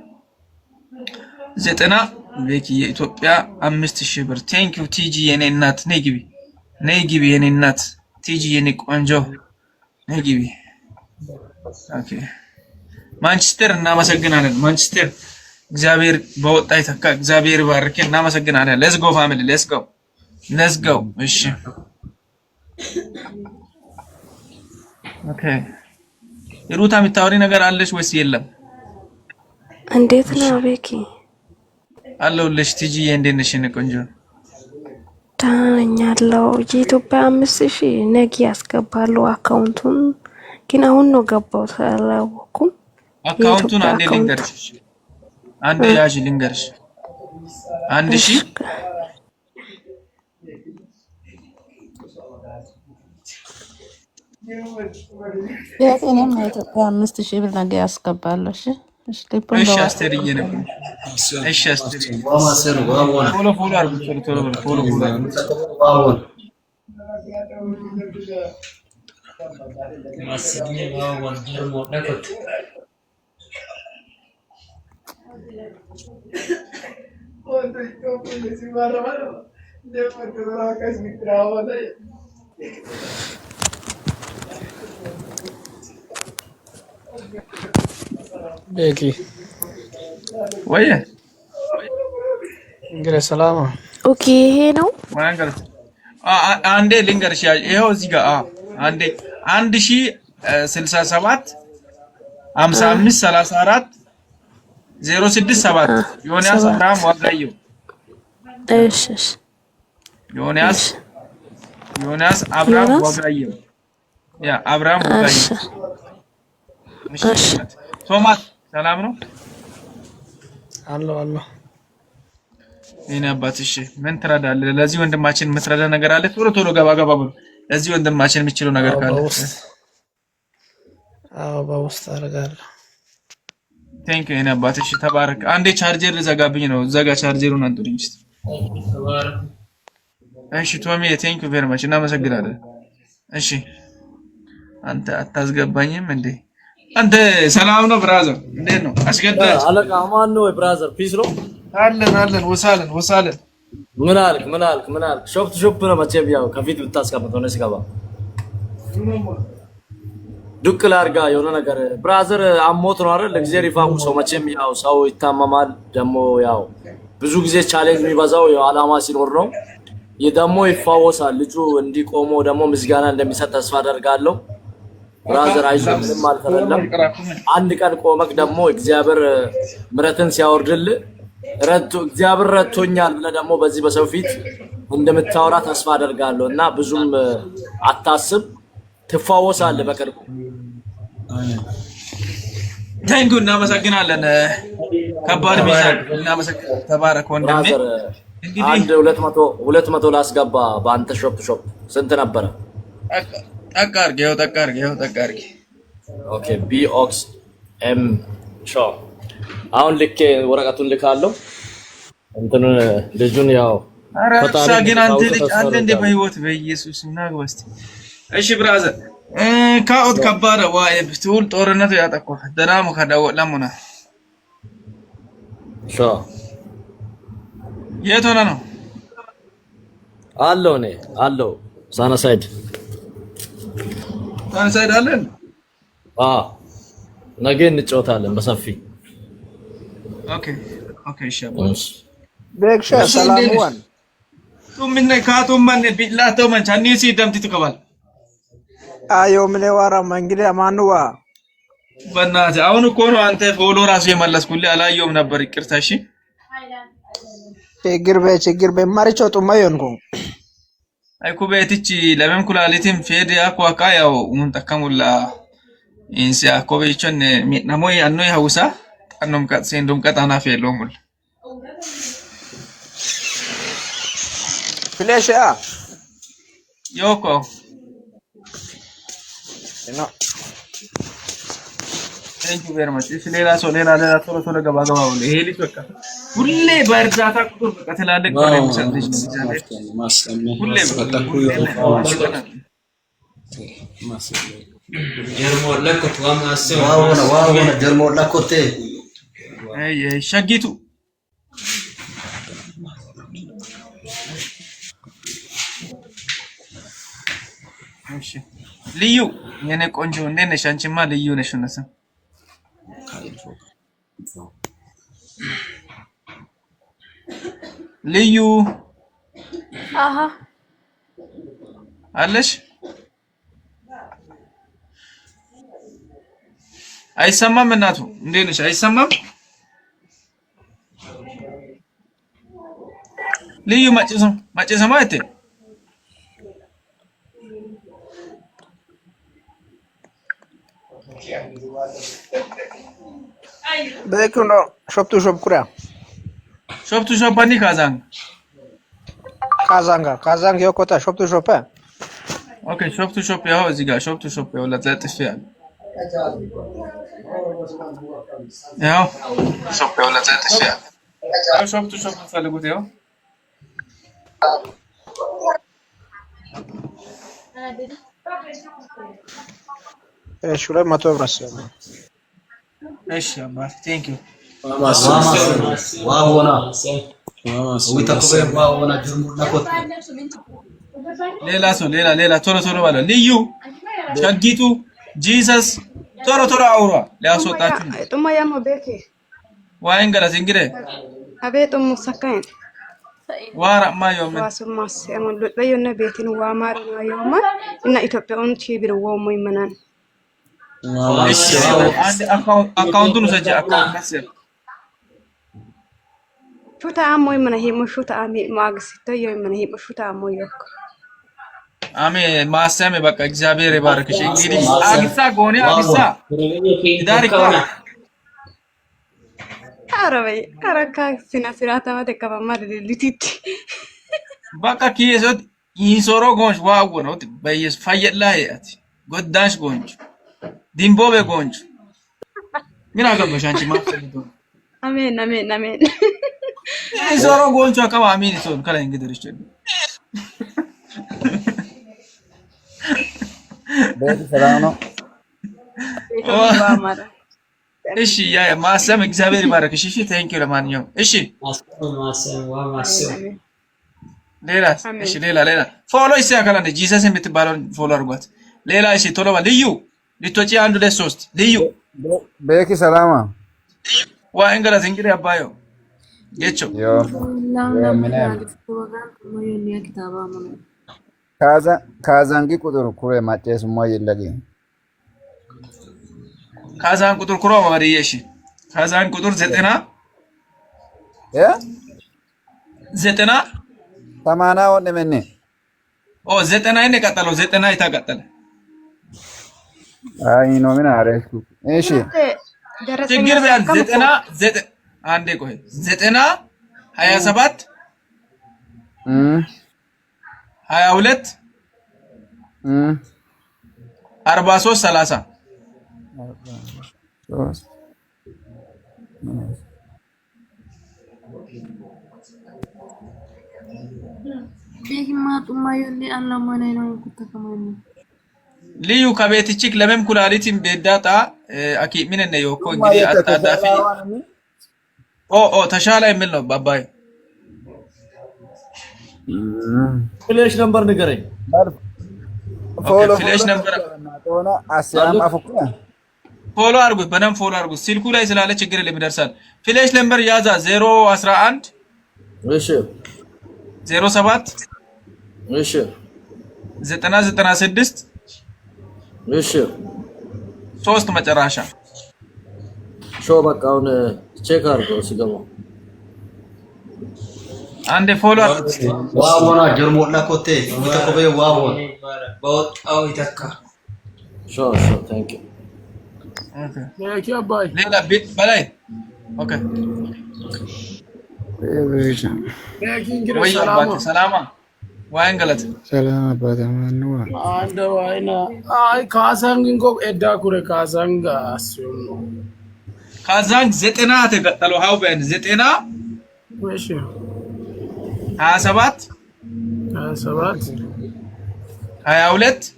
90 ቤኪ የኢትዮጵያ 5000 ብር። ቴንክ ዩ ቲጂ የኔ እናት ነይ ግቢ የኔ እናት ቲጂ የኔ ቆንጆ ነይ ግቢ። ኦኬ ማንቸስተር እናመሰግናለን። ማንቸስተር እግዚአብሔር በወጣ ይተካ። እግዚአብሔር ይባርክ። እናመሰግናለን። ሌትስ ጎ ፋሚሊ ሌትስ ጎ። እሺ ኦኬ ሩታ የምታወሪ ነገር አለሽ ወይስ የለም? እንዴት ነው ቤኪ? አለሁልሽ። ቲጂ እንዴት ነሽ? ቆንጆ ታኛለው። የኢትዮጵያ 5000 ነገ ያስገባሉ። አካውንቱን ግን አሁን ነው ገባው። አላወኩም። አካውንቱን አንዴ ልንገርሽ። አንድ ያዥ ልንገርሽ 1000 እኔም ኢትዮጵያ 5000 ብር ነገ ያስገባለሁ። እሺ እሺ አስተርዬ ነበር እሺ አስተርዬ ፎሎ ፎሎ አድርጉ ቶሎ ፎሎ አድርጉ ማስድኒ ዋው ጀርሞ ነከት ቤኪ ወይ እንግዲህ ሰላም ኦኬ ይሄ ነው ማንገር አንዴ ልንገርሽ ይሄው እዚህ ጋር አንዴ 1067 55 34 067 ዮናስ አብርሃም ዋጋየው እሺ ዮናስ አብርሃም ዋጋየው ያ አብርሃም ዋጋየው እሺ ቶማስ ሰላም ነው አሎ እኔ አባትሽ ምን ትረዳለህ ለዚህ ወንድማችን የምትረዳ ነገር አለ ቶሎ ገባ ብሎ ለዚህ ወንድማችን የሚችለው ነገር ካለ በውስጥ አደርጋለሁ ቴንክ ዩ እኔ አባትሽ ተባረክ አንዴ ቻርጀር ልዘጋብኝ ነው ዘጋ ቻርጀሩን አንጡልኝ እስቲ እሺ ቶሚ ቴንክ ዩ ቬሪ ማች እናመሰግናለን እሺ አንተ አታስገባኝም እንዴ አንተ ሰላም ነው ብራዘር እንዴት ነው አስገዳጅ አለቃ ማን ነው ብራዘር ፒስ ነው አለን ወሳለን ምን አልክ ሾፕ ነው መቼም ያው ከፊት ብታስቀምጠው ነው ሲገባ ዱቅ ላርጋ የሆነ ነገር ብራዘር አሞት ነው አይደል ለጊዜ ሪፋሙ ሰው መቼም ያው ሰው ይታመማል ደሞ ያው ብዙ ጊዜ ቻሌንጅ የሚበዛው ያው አላማ ሲኖር ነው የደሞ ይፋወሳል ልጁ እንዲቆሞ ደሞ ምስጋና እንደሚሰጥ ተስፋ አደርጋለሁ ብራዘር አይዞህ ምንም አልተፈለም አንድ ቀን ቆመክ ደሞ እግዚአብሔር ምረትን ሲያወርድል እግዚአብሔር ረድቶኛል ብለህ ደሞ በዚህ በሰው ፊት እንደምታወራ ተስፋ አደርጋለሁ እና ብዙም አታስብ ትፋወሳለህ በቅርቡ ታንኩ እናመሰግናለን ከባድ ሚዛን እናመሰግናለን ተባረክ ወንድሜ እንግዲህ አንድ 200 ላስገባ በአንተ ሾፕ ስንት ነበረ ጠቃርጌ ኦኬ ቢኦክስ ኤም ሾ አሁን ልክ ወረቀቱን ልካለሁ እንትን ልጁን ያው ፈጣሪ ግን አንተ ልጅ አለ እንደ በህይወት በኢየሱስ እናግባስቲ እሺ ብራዘር ካኦት ከባረ ዋይ ብትውል ጦርነቱ ያጠቆ ደናሙ ከዳው ለሙና ሾ የት ሆነ ነው አለው ሳናሳይድ አለን ነገ እንጫወታለን በሰፊ ኦኬ እሺ ቤክሻ ሰላም ዋን ምን ካቶ ማን ቢላቶ ማን ቻኒሲ ደምቲ ተቀባል አዮ ምን ወራማ እንግዲህ ማንዋ በእናት አሁን እኮ ነው አንተ ፎሎ ራሱ የመለስኩልህ አላየውም ነበር ይቅርታ እሺ ችግር በማሪቾ ጡማዮንኩ አይኩ ቤትቺ ለምን ኩላሊቲም ፌድ ያኳካ ያው ምን ተከሙላ ኢንሲያ ኮቤቸን ነሞይ አኖይ ሐውሳ ጠንም ቀጥ ሲንዱም ቀጣና ፌሎሙል ፍሌሻ ዮኮ No. Thank you very much. እሺ ሌላ ቶሎ ገባ ብሎ ይሄ ልጅ በቃ ሁሌ በእርዳታ ቁጥር በቃ ትላልቅ ነው የሚሰጥሽ ሁሌ ጀርሞ ለኮቴ ሸጊቱ እሺ ልዩ የኔ ቆንጆ እንዴት ነሽ አንቺማ ልዩ ነሽ እነሱ ልዩ አለሽ አይሰማም እናቱ እንዴት ነሽ አይሰማም ልዩ ማጨሰማ አይተ بيكون شوبتو شوب كوريا شوبتو شوب بني كازان كازانغا يوكوتا شوبتو شوب اوكي شوبتو شوب يا هو زيغا شوبتو شوب ولا تلطف فيها يا شوب ولا تلطف فيها شوبتو شوب تفلقوت يا شو لما تبرس ايش يا الله ثانك يو ሌላ ቶሎ ባለ ልዩ ሸጊቱ ጂሰስ ቶሎ አውራ ሊያስወጣችሁ ጡማ ያሞ ቤኬ ዋይን ገራስ እንግዲህ አቤት ሙሰካይን ዋራማ ዮም ዋስማስ ያሞሉ በየነ ቤቲን ዋማር ነው ያማ እና ኢትዮጵያውን ቺብር ወሞ ይመናን አንድ አካውንቱን ሰጀ አካውንት ከሰብ ሹታ አሞ ይመና ሄሞ ሹታ አሚ ማግስ ተዮ ይመና ሄሞ ሹታ አሞ ይወክ አሜ ማሰም በቃ እግዚአብሔር ይባርክሽ እንግዲህ አግሳ ጎኔ አግሳ ዳሪካ አረበይ አረካ ሲና ሲራታ ወደከባ ማድሪ ሊቲት በቃ ኪየሶት ይሶሮ ጎንሽ ዋው ነው በየስ ፈየላያት ጎዳሽ ጎንሽ ዲምቦቤ ጎንሽ ምን አገባሽ አንቺ ማፈልዶ አሜን ይሶሮ ጎንሽ አካባ አሜን ይሶን ከላይ እንግዲህ ይችላል ሰላም ነው እሺ ያ ማሰም እግዚአብሔር ይባርክሽ እሺ ቴንክ ዩ ለማንኛውም እሺ ሌላ ፎሎ ይሳካል እንደ ጂሰስ የምትባለው ፎሎ አድርጓት ሌላ እሺ ቶሎ ልዩ ልቶጪ 1 2 3 ልዩ ቤኪ ሰላማ እንግዲህ እንግዲህ አባዮ ጌቾ ካዛንጊ ቁጥር ኩሬ ማጨስ ሞይ ለጊ ካዛን ቁጥር ኩሮ ማሪየሽ ካዛን ቁጥር 90 80 ወንድምኔ 90 እኔ ቀጠለው 90 ይታቀጠለ አይ ነው ምን አረሽ እሺ ችግር ቢያንስ 90 አንዴ ቆይ 90 27 22 43 30 ልዩ ከቤትችክ ለምን ኩላሊትን ቤዳጣ አኪ ምን ነው እኮ እንግዲህ አጣዳፊ ተሻለ የሚል ነው ባባይ ፍሌሽ ነምበር ንገረኝ ፍሌሽ ነምበር ሆነ አስያም አፈኩ ፎሎ አርጉት በደም ፎሎ አርጉት ስልኩ ላይ ስላለ ችግር የለም ይደርሳል ፍሌሽ ነምበር ያዛ 011 እሺ 07 እሺ 996 እሺ 3 መጨረሻ ሾ በቃ አሁን ቼክ አርገው ሲገባ አንዴ ፎሎ አርጉት ዋቦና ጀርሞላ ኮቴ ተቆበ ዋቦን በወጣው ይተካ ሾ ታንክ ዩ ሌላ ቤት በላይ ኦኬ ወይ ሰላማ ዋይን ገለት ሰላም አባታ ማንዋ አንደ ዋይና አይ ካዛንግንጎ ኤዳ ኩሬ ካዛንጋ አስዩም ካዛንግ 90 ተቀጠለው ሃው በን 90 እሺ 27 22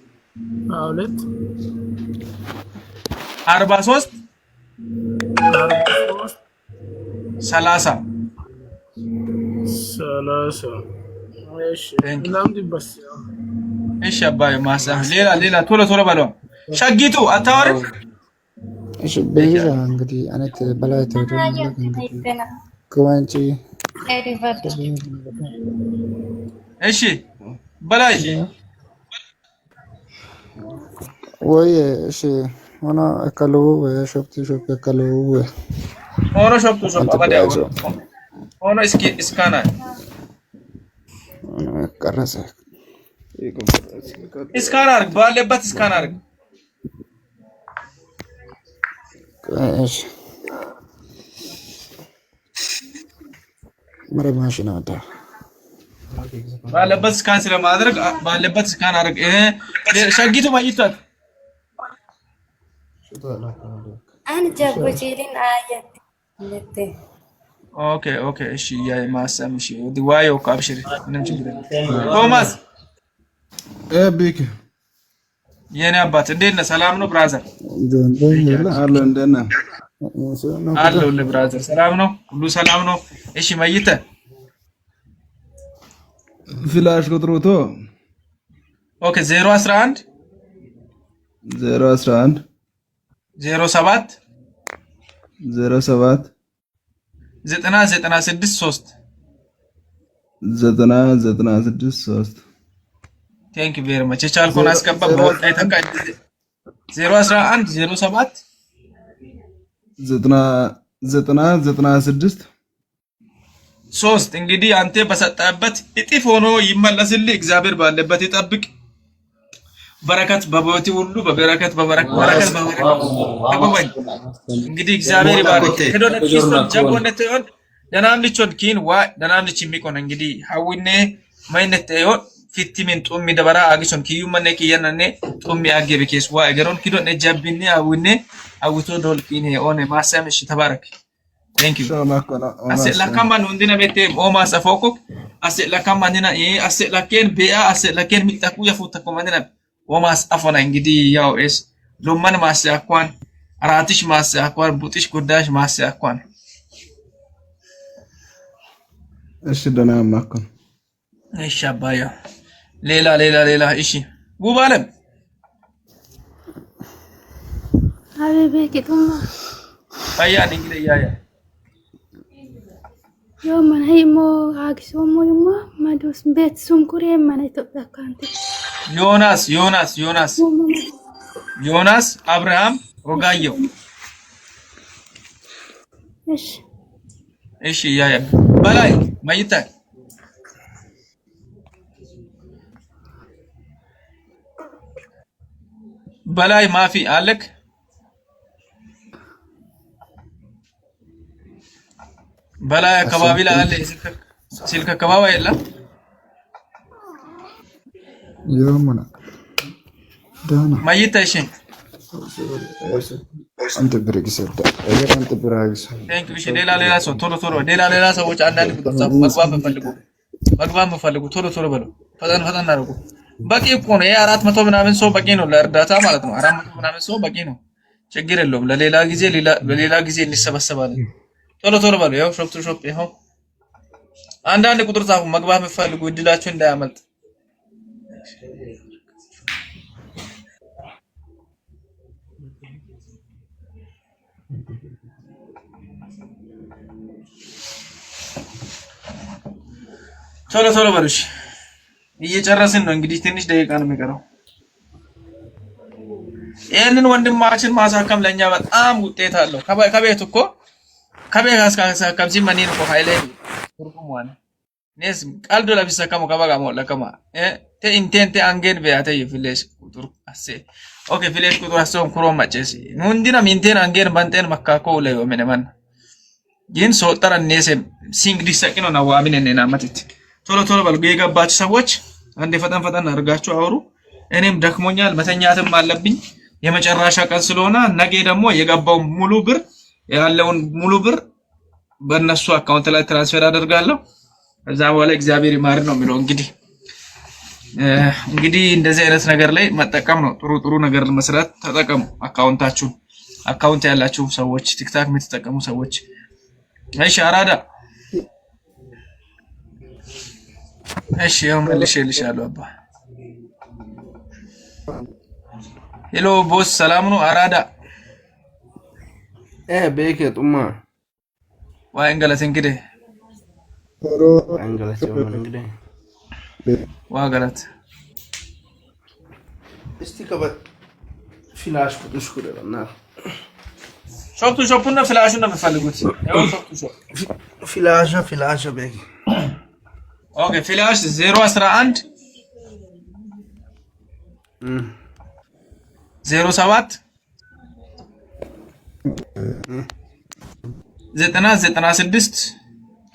43 30 እሺ አባይ ማሳ ሌላ ቶሎ በለው ሸጊቱ አታወሪ እሺ በይዛ እንግዲህ አነት በላይ ተወደ እንግዲህ ከዋንጪ እሺ በላይ ወይ እሺ ሆነ አካሉ ወይ ሾፕ አካሉ ሆኖ ሾፕ አባዳው ሆኖ እስካና ቀረሰ እስካን አርግ ባለበት እስካን አርግ እሺ መረብ ማሽን አዳ ባለበት ስካን ስለማድረግ ባለበት ስካን አድርግ ሸጊቱ ማይታት أنا جابوا جيلين آيات نتي اوكي እሺ ያ ማሰም እሺ ዲዋዮ ካብሽሪ ምንም ችግር የለም ቶማስ ቢክ የኔ አባት እንዴት ነህ ሰላም ነው ብራዘር አሎ እንዴት ነህ አሎ ለብራዘር ሰላም ነው ሁሉ ሰላም ነው እሺ ማይተ ፍላሽ ቁጥሩቶ ኦኬ 011 011 07 07 996 996 ቴንክ ዩ ቬሪ ማች ቻልኩን አስገባ በወጣ የተቀድ 011 07 996 3 እንግዲህ አንተ በሰጣበት እጥፍ ሆኖ ይመለስልህ እግዚአብሔር ባለበት ይጠብቅ በረከት በቦቲ ሁሉ በበረከት ተጎበኝ እንግዲህ እግዚአብሔር ይባርክ ከዶነ ክርስቶስ ጀቦነት ይሁን ደናምልቾን ኪን ዋ ደናምልች የሚቆን እንግዲህ ሐዊኔ ማይነት ይሁን ፊትሚን ጡሚ ደበራ አግሶን ኪዩመነ ኪየነነ ጡሚ አገበኬስ ዋ እገሮን ኪዶን ጀብኒ ሐዊኔ አውቶ ዶልኪን ሆነ ማሰምሽ ተባረክ ቴንክ ዩ አሰላካማን ወንዲና ቤቴ ኦማ ሰፎኮ አሰላካማንና አሰላከን ቢያ አሰላከን ሚጣቁ የፉተኮ ማንና ወማስ አፈና እንግዲህ ያው እስ ሎማን ማስያኳን አራትሽ ማስያኳን ቡጥሽ ጉዳሽ ማስያኳን እሺ ደና ማከን እሺ አባያ ሌላ እሺ ጉባለም አቤቤ ኪቱማ አያን እንግዲህ ያያ يوم هيمو عاكسومو يما مادوس بيت سمكوري ما نتوقع كانت ዮናስ አብርሃም ሮጋየው እሺ ያ በላይ ማይታ በላይ ማፊ አለክ በላይ አካባቢ ላይ አለ ስልክ አካባቢ የለም يومنا دانا ما يتاشين انت بريكس انت برايس ثانك يو ሌላ ሰው ቶሎ ሌላ ሰዎች አንዳንድ ቁጥር ጻፉ መግባት መፈልጉ ቶሎ በሉ ፈጠን አድርጉ በቂ እኮ ነው ይሄ 400 ምናምን ሰው በቂ ነው ለእርዳታ ማለት ነው 400 ምናምን ሰው በቂ ነው ችግር የለውም ለሌላ ጊዜ እንሰበሰባለን ቶሎ በሉ ያው ሾፕ ይሄው አንዳንድ ቁጥር ጻፉ መግባት መፈልጉ እድላችሁ እንዳያመልጥ ቶሎ በሉሽ እየጨረስን ነው እንግዲህ ትንሽ ደቂቃ ነው የሚቀረው ይሄንን ወንድማችን ማሳከም ለኛ በጣም ውጤት አለው ከቤት እኮ ከቤት ካስካከም ሲመን ነው ኃይሌ ትርጉም ዋና ነስ ቀልዶ ለቢሰከሙ ከበጋ ሞለከማ ኢንቴንቴ አንገን በያተ ይፍሌስ ቁጥር አሴ ኦኬ ፍሌስ ቁጥር አሰውን ኩሮ ማጨሲ ሙንዲና ሚንቴን አንገን ባንቴን መካኮ ላይ ወመነማን ግን ሶጠራ ነስ ሲንግ ዲሰቅኖ ነው ዋሚን እነና ማጥት ቶሎ በሉ የገባችሁ ሰዎች አንዴ ፈጠን አድርጋችሁ አውሩ እኔም ደክሞኛል መተኛትም አለብኝ የመጨረሻ ቀን ስለሆነ ነገ ደግሞ የገባው ሙሉ ብር ያለውን ሙሉ ብር በእነሱ አካውንት ላይ ትራንስፈር አደርጋለሁ ከዛ በኋላ እግዚአብሔር ይማር ነው የሚለው እንግዲህ እንደዚህ አይነት ነገር ላይ መጠቀም ነው ጥሩ ነገር መስራት ተጠቀሙ አካውንት ያላችሁ ሰዎች ቲክታክ የምትጠቀሙ ሰዎች እሺ አራዳ እሺ መልሼልሻለሁ አባ ሄሎ ቦስ ሰላም ነው አራዳ ቤክ ጡማ ዋንገለት እንግዲህ አንገለት እንግዲህ ዋገለት እስቲ ከበት ፍላሽ ቁጥሽ ኩለና ሾፕቱና ፍላሹን ነው የምፈልጉት ያው ፍላሽ ቤክ ኦኬ ፍላሽ 011 07 996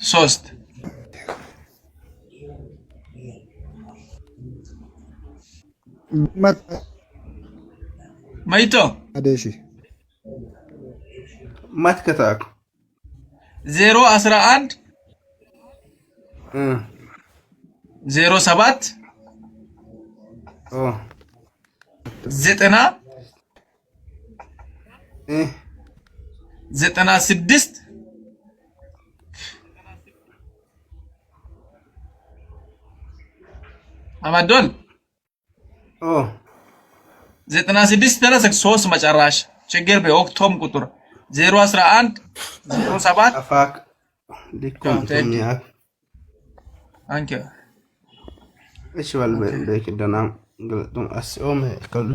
3 ማይቶ አደሺ ማትከታኩ 011 07 90 96 አማዶል 96 ደረሰክ 3 መጨራሽ ችግር በኦክቶም ቁጥር 011 07 አፋክ ሊኮንቶኒያ አንከ እሺ በልበክ ደና ገለጡም አስኦም ከሉ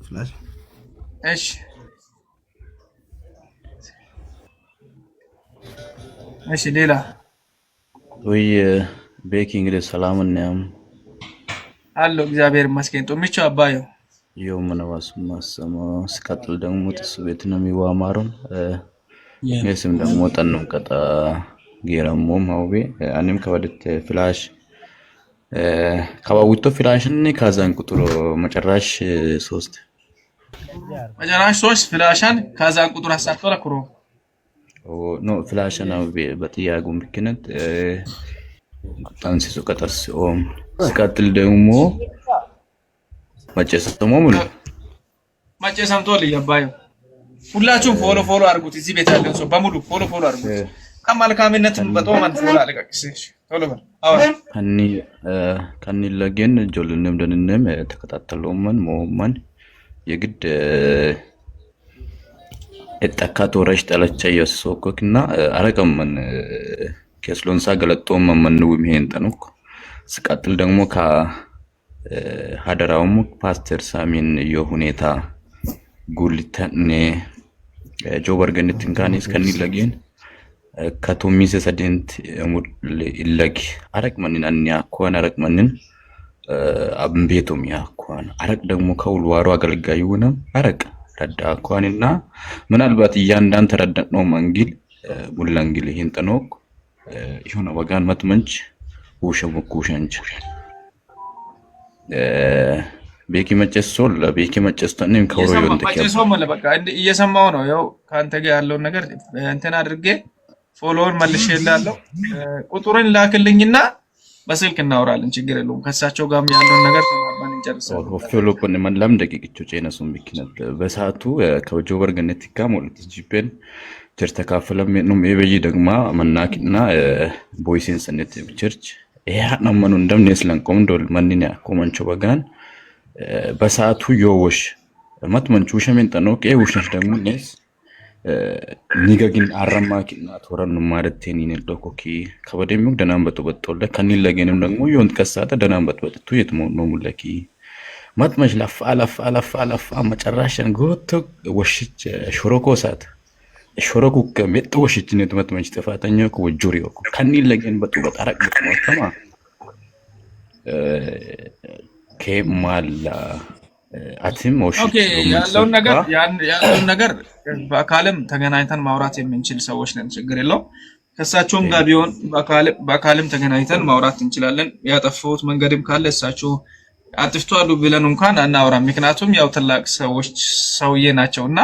ፍላሽ እሺ እሺ ሌላ ወይ ቤኪ እንግዲህ ሰላምን ነው አሎ እግዚአብሔር ይመስገን ጦሚቾ አባዮ የምነዋስ ማሰማ ስቀጥል ደግሞ ተስቤት ነው የሚዋማሩን የስም ደግሞ ጠንም ቀጣ ጌራሞ ማውቤ አንም ከወደት ፍላሽ ካባውቶ ፍላሽን ካዛን ቁጥሩ መጨራሽ 3 ፍላሻን ካዛን ቁጥሩ አሳጥቶ ለክሮ ኖ ፍላሽን ነው በጥያቄው ምክንያት ታንሲሱ ቀጠርሲኦም ስቀጥል ደግሞ ማጨሰተሞ ሙሉ ማጨሰምቶ ለያባዩ ሁላችሁም ፎሎ አድርጉት እዚህ ቤት ያለን ሰው በሙሉ ፎሎ አድርጉት ከማልካምነት በጦማን ፎሎ አለቀቅስሽ ቶሎ በል አዎ ከኒ ለገን ጆልንም ደንንም ተከታተለውማን ሞማን የግድ እጣካቶራሽ ጠለቻ ያስሶኮክና አረቀመን ከስሎንሳ ገለጦም መመንው ይሄንጠንኩ ስቀጥል ደግሞ ሀደራውም ፓስተር ሳሚን የሁኔታ ጉልተኔ ጆበርገንትን ካኒስ ከኒለጌን ከቶሚስ ሰደንት ኢለግ አረቅመንን አንያ ኮን አረቅመንን አብንቤቶም ያ ኮን አረቅ ደግሞ ከውልዋሩ አገልጋዩና አረቅ ረዳ ኮንና ምናልባት እያንዳንዱ ተረዳነው መንግል ሙላንግል ይንጠኖክ ይሁን ወጋን መትመንች ወሸወኩሸንች ቤኪ መጨሶል ቤኪ መጨስተንም ከወሮ ይወንተከ መጨሶ ማለት በቃ እየሰማው ነው ያው ካንተ ጋር ያለው ነገር እንትን አድርጌ ፎሎውን መልሼ ይላለው ቁጥሩን ላክልኝና በስልክ እናወራለን ችግር የለውም ከሳቸው ጋርም ያለው ነገር ተማመን እንጨርሳለን ፎሎውን ለምን ደቂቃቸው ጨነሱም ቢክነት በሰዓቱ ከጆበር ገነቲካ ሞልት ጂፔን ቸርች ተካፈለም ነው የበይ ደግማ መናቂና ቦይሲንስ ነት ቸርች ያና ማኑ እንደምነስለን ቆምዶል ማንኛ ቆመንቾ በጋን በሰዓቱ yowosh matmanchu shemen tanok ውሽነሽ ደግሞ ነስ ኒጋግን አረማኪና ቶራን ማረቴን ይነልዶኮኪ ከበደም ደናም በተበጠለ ከኒለገንም ደግሞ ይወንት ከሳተ ደናም በተበጥቱ የትሞ ነው ሙለኪ matmash ለፍ መጨራሽን ጎቶ ወሽች ሾሮኮሳት ሾሮኩ ከመጥ ወሽች ነው matmash ተፋተኛው ወጆሪው ከኒለገን በተበጥ አረቅ ተማ ከማላ አትም ኦኬ ያለውን ነገር በአካልም ተገናኝተን ማውራት የምንችል ሰዎች ነን ችግር የለው ከሳቸውም ጋር ቢሆን በአካልም ተገናኝተን ማውራት እንችላለን ያጠፋውት መንገድም ካለ እሳቸው አጥፍቷሉ ብለን እንኳን አናወራ ምክንያቱም ያው ተላቅ ሰዎች ሰውዬ ናቸውና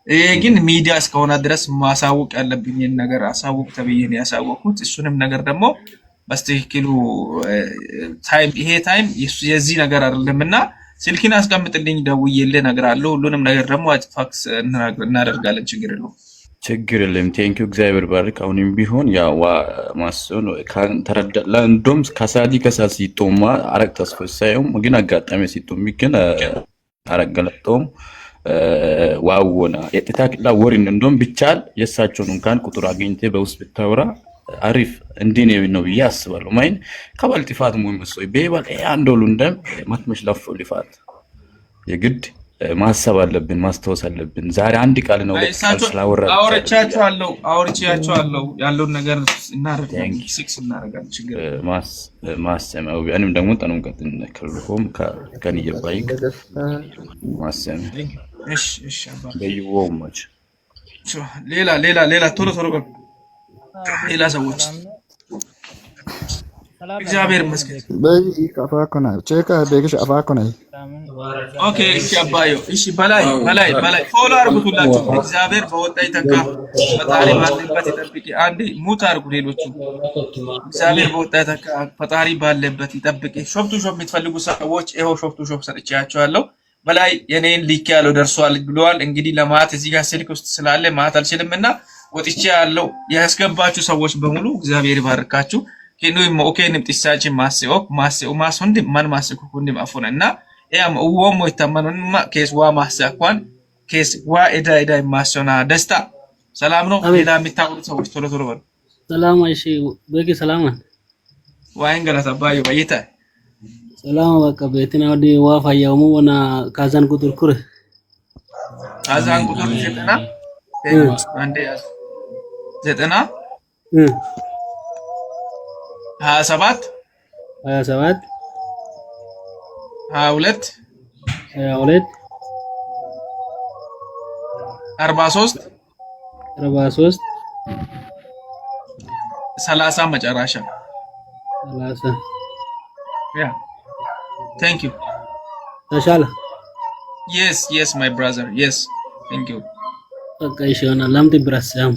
ይሄ ግን ሚዲያ እስከሆነ ድረስ ማሳወቅ ያለብኝ ነገር አሳውቅ ተብዬን ያሳወቁት እሱንም ነገር ደግሞ በስተክክሉ ይሄ ታይም የዚህ ነገር አይደለምና ስልኪን አስቀምጥልኝ ደውዬልህ እነግራለሁ ሁሉንም ነገር ደግሞ ፋክስ እናደርጋለን ችግር የለም ቴንክ ዩ እግዚአብሔር ባርክ አሁንም ቢሆን ያው ማሰኑ ተረዳላ እንደም ከሳሲ ቶማ አረቅ ተስፈሳዩም ግን አጋጣሚ ሲቶም ግን አረጋለቶም ዋውና የጥታክላ ወሪን እንደም ብቻል የሳቸውን እንኳን ቁጥር አግኝቴ በውስጥ ብታወራ አሪፍ እንዲኔ ነው ያስባሉ ማይን ከባልቲፋት ሙይመስይ በይባል አንዶሉ እንደም ማትመሽ ለፍ ሊፋት የግድ ማሰብ አለብን ማስተዋወስ አለብን ዛሬ አንድ ቃል ነው ለስላወራ አውርቻቸዋለሁ ያለው ነገር እናደርጋለን ሲክስ እናደርጋለን ችግር ማሰማው ያንም ደግሞ ጠኑን ቀጥን ከልኩም ከን ይባይክ ማሰም እሺ አባ በይወማች ሌላ ቶሎ ሌላ ሰዎች እግዚአብሔር ይመስገን። በይ ከፋኮና ቼካ በግሽ አፋኮና ኦኬ እሺ አባዮ እሺ በላይ ፎሎ አርጉት ሁላችሁ። እግዚአብሔር በወጣ ይተካ ፈጣሪ ባለበት ይጠብቂ። አንዴ ሙት አርጉ ሌሎቹ። እግዚአብሔር በወጣ ይተካ ፈጣሪ ባለበት ይጠብቂ። ሾፕ ቱ ሾፕ የምትፈልጉ ሰዎች ይሄው ሾፕ ቱ ሾፕ ሰጥቻችኋለሁ። በላይ የኔን ሊክ ያለው ደርሷል ብለዋል። እንግዲህ ለማት እዚህ ጋር ስልክ ውስጥ ስላለ ማት አልችልምና ወጥቼ ያለው ያስገባችሁ ሰዎች በሙሉ እግዚአብሔር ይባርካችሁ። Kinu mo okay nim tisachi masi hundi man masi kundi afuna na am uomo itaman ma kes wa masi akwan kes wa ida masona desta salam no ila mitaqul ሰዎች ቶሎ ቶሎ በሉ ሰላም አይሺ በቂ ሰላም wa ingala sabayo bayita ሰላም በቃ ቤትና ወዲ ዋ ፋያሙ ወና ካዛን ቁጥር ኩረ ካዛን ቁጥር ዘጠና አንዴ ዘጠና 27 22 43 30 መጨረሻ 30 ያ thank you ተሻለ yes my brother yes thank you በቃ ይሽና ላምጥ ብራስያም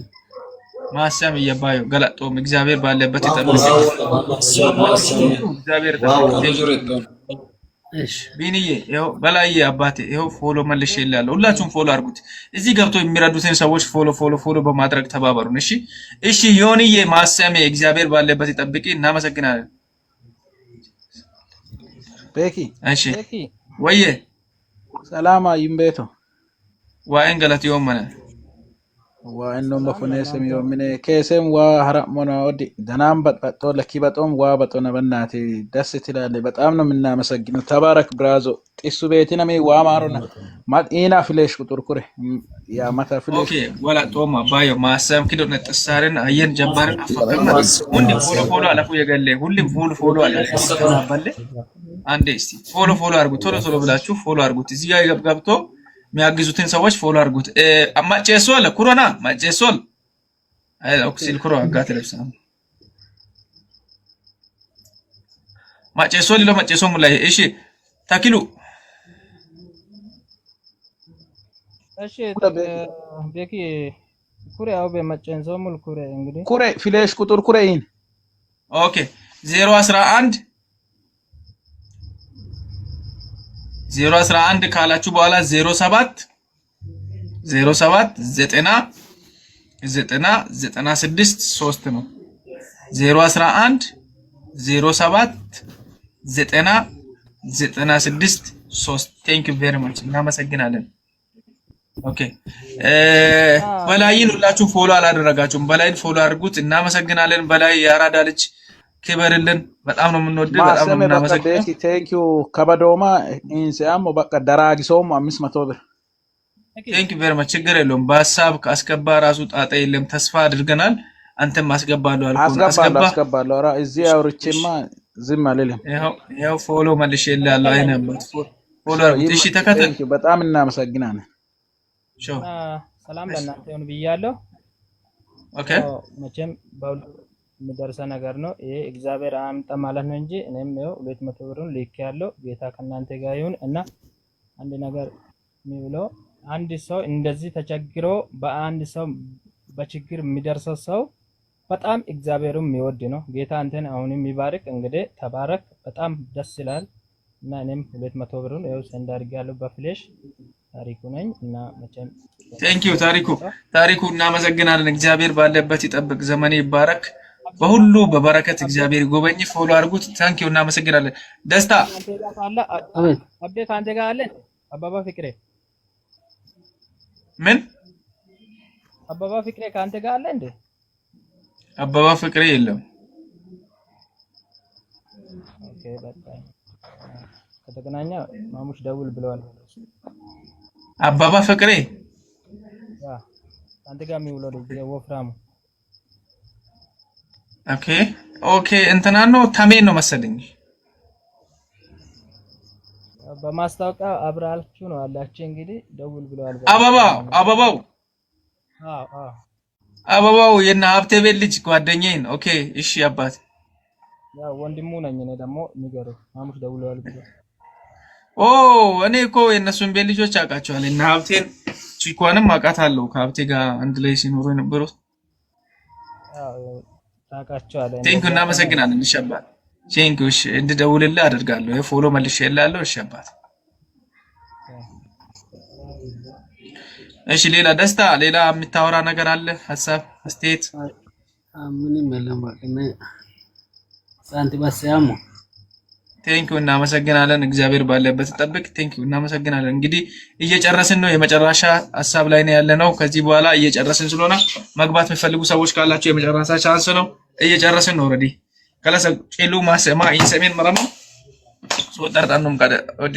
ማሰም እየባዩ ገለጦም እግዚአብሔር ባለበት ይጠብቅ። እግዚአብሔር እሺ ቢኒዬ ይኸው በላይ አባቴ ይኸው ፎሎ መልሼ ይላል። ሁላችሁም ፎሎ አድርጉት። እዚህ ገብቶ የሚረዱትን ሰዎች ፎሎ በማድረግ ተባበሩን። እሺ ዮኒዬ ማሰም እግዚአብሔር ባለበት ይጠብቅ። እናመሰግናለን። ቤኪ እሺ ወዬ ሰላማ ይምቤቶ ዋይን ገለት ይወመነ وانه مفنسم يومني كيسم وهرمنا ودي دنام بطو لكي بطوم وبطونا بناتي دس تلالي بطام ነው የምናመሰግነው ተባረክ ብራዞ ጢሱ ቤቲና ሚ ዋማሩና ማዲና ፍሌሽ ቁጥር ኩሬ ያ ማታ ፍሌሽ ኦኬ ወላ ጦማ ባዮ ማሰም ኪዶ ነጥሳርን አየን ጀባርን አፈከማ ሁንዲ ፎሎ አለፉ የገለ ሁሉም ፎሎ አለ ባለ አንዴ እስቲ ፎሎ አርጉ ቶሎ ብላችሁ ፎሎ አርጉት እዚህ ጋር ገብቶ የሚያግዙትን ሰዎች ፎሎ አድርጉት። ማጨሶል ኩሮና ማጨሶል አይ ኦክሲል ኩሮ አጋት ለብሳ ማጨሶል ለማጨሶም ላይ እሺ ታኪሉ እሺ ቤኪ ኩሬ አው በማጨንሶም ኩሬ እንግዲህ ኩሬ ፍሌሽ ቁጥር ኩሬን ኦኬ 011 011 ካላችሁ በኋላ 07 96 3 ነው 011 07 96 3 thank you very much እናመሰግናለን። ኦኬ በላይን ሁላችሁ ፎሎ አላደረጋችሁም በላይን ፎሎ አድርጉት። እናመሰግናለን። በላይ የአራዳ ልጅ ክበርልን። በጣም ነው የምንወደው። በጣም ነው የምናመሰግነው። ቴንክ ዩ ከበዶማ ኢንሲያም በቃ ደራጊሶም 500 ብር ቴንክ ዩ ቬሪ ማች። ችግር የለውም። በሐሳብ ካስገባ ራሱ ጣጣ የለም። ተስፋ አድርገናል። አንተም አስገባለሁ አልኩ። አስገባለሁ። ኧረ እዚህ አውርቼማ ዝም አልልም። ያው ፎሎ መልሼልሃለሁ። አይነበት ፎሎ አድርጉት። እሺ ተከተል። በጣም እናመሰግናለን። ሰላም ለእናንተ ይሁን ብያለሁ። ኦኬ መቼም በሁሉ የሚደርሰ ነገር ነው። ይሄ እግዚአብሔር አምጣ ማለት ነው እንጂ እኔም ይኸው 200 ብሩን ልክ ያለው ጌታ ከእናንተ ጋር ይሁን እና አንድ ነገር የሚብለው አንድ ሰው እንደዚህ ተቸግሮ በአንድ ሰው በችግር የሚደርሰው ሰው በጣም እግዚአብሔርም የሚወድ ነው። ጌታ አንተን አሁንም ይባርክ። እንግዲህ ተባረክ። በጣም ደስ ይላል እና እኔም 200 ብሩን ይኸው ሰንድ አድርጌያለሁ በፍሌሽ ታሪኩ ነኝ እና መቼም ቴንክ ዩ ታሪኩ እናመሰግናለን። እግዚአብሔር ባለበት ይጠብቅ። ዘመኔ ይባረክ። በሁሉ በበረከት እግዚአብሔር ይጎበኝ። ፎሎ አድርጉት። ታንክ ዩ እናመሰግናለን። ደስታ አቤት አንተ ጋር አለ አባባ ፍቅሬ ምን አባባ ፍቅሬ ካንተ ጋር አለ እንዴ? አባባ ፍቅሬ የለም። ኦኬ በቃ ከተገናኛ ማሙሽ ደውል ብለዋል። አባባ ፍቅሬ ያ አንተ ጋር የሚውለው ልጅ ወፍራሙ ኦኬ እንትና ነው ተሜን ነው መሰለኝ። በማስታወቂያ አብራችሁ ነው አላችሁ እንግዲህ ደውል ብለዋል። አበባው የና ሀብቴ ቤት ልጅ ጓደኛዬ ነው። ኦኬ እሺ አባት ያው ወንድሙ ነኝ እኔ ደግሞ ንገረው ሐሙስ ደውለዋል ብሎ ኦ እኔ እኮ የእነሱን ቤት ልጆች አውቃቸዋለሁ እና ሀብቴን ቺኳንም አውቃታለሁ ከሀብቴ ጋር አንድ ላይ ሲኖሩ የነበሩት ያው ታውቃቸዋለህ ቴንክ እናመሰግናለን እሺ አባት ቴንክ እሺ እንድደውልልህ አደርጋለሁ የፎሎ መልሼልሃለሁ እሺ አባት እሺ ሌላ ደስታ ሌላ የምታወራ ነገር አለ ሐሳብ አስተያየት ምንም የለም በቃ ሳንቲም አሰያሙ ቴንክ ዩ እናመሰግናለን እግዚአብሔር ባለበት ተጠብቅ ቴንክ ዩ እናመሰግናለን እንግዲህ እየጨረስን ነው የመጨረሻ ሐሳብ ላይ ነው ያለነው ከዚህ በኋላ እየጨረስን ስለሆነ መግባት የሚፈልጉ ሰዎች ካላችሁ የመጨረሻ ቻንስ ነው እየጨረስን ነው ኦሬዲ ከላሰ ጨሉ ማሰማ ይሰሜን መረማ ሶጣርጣንም ካደ ኦዲ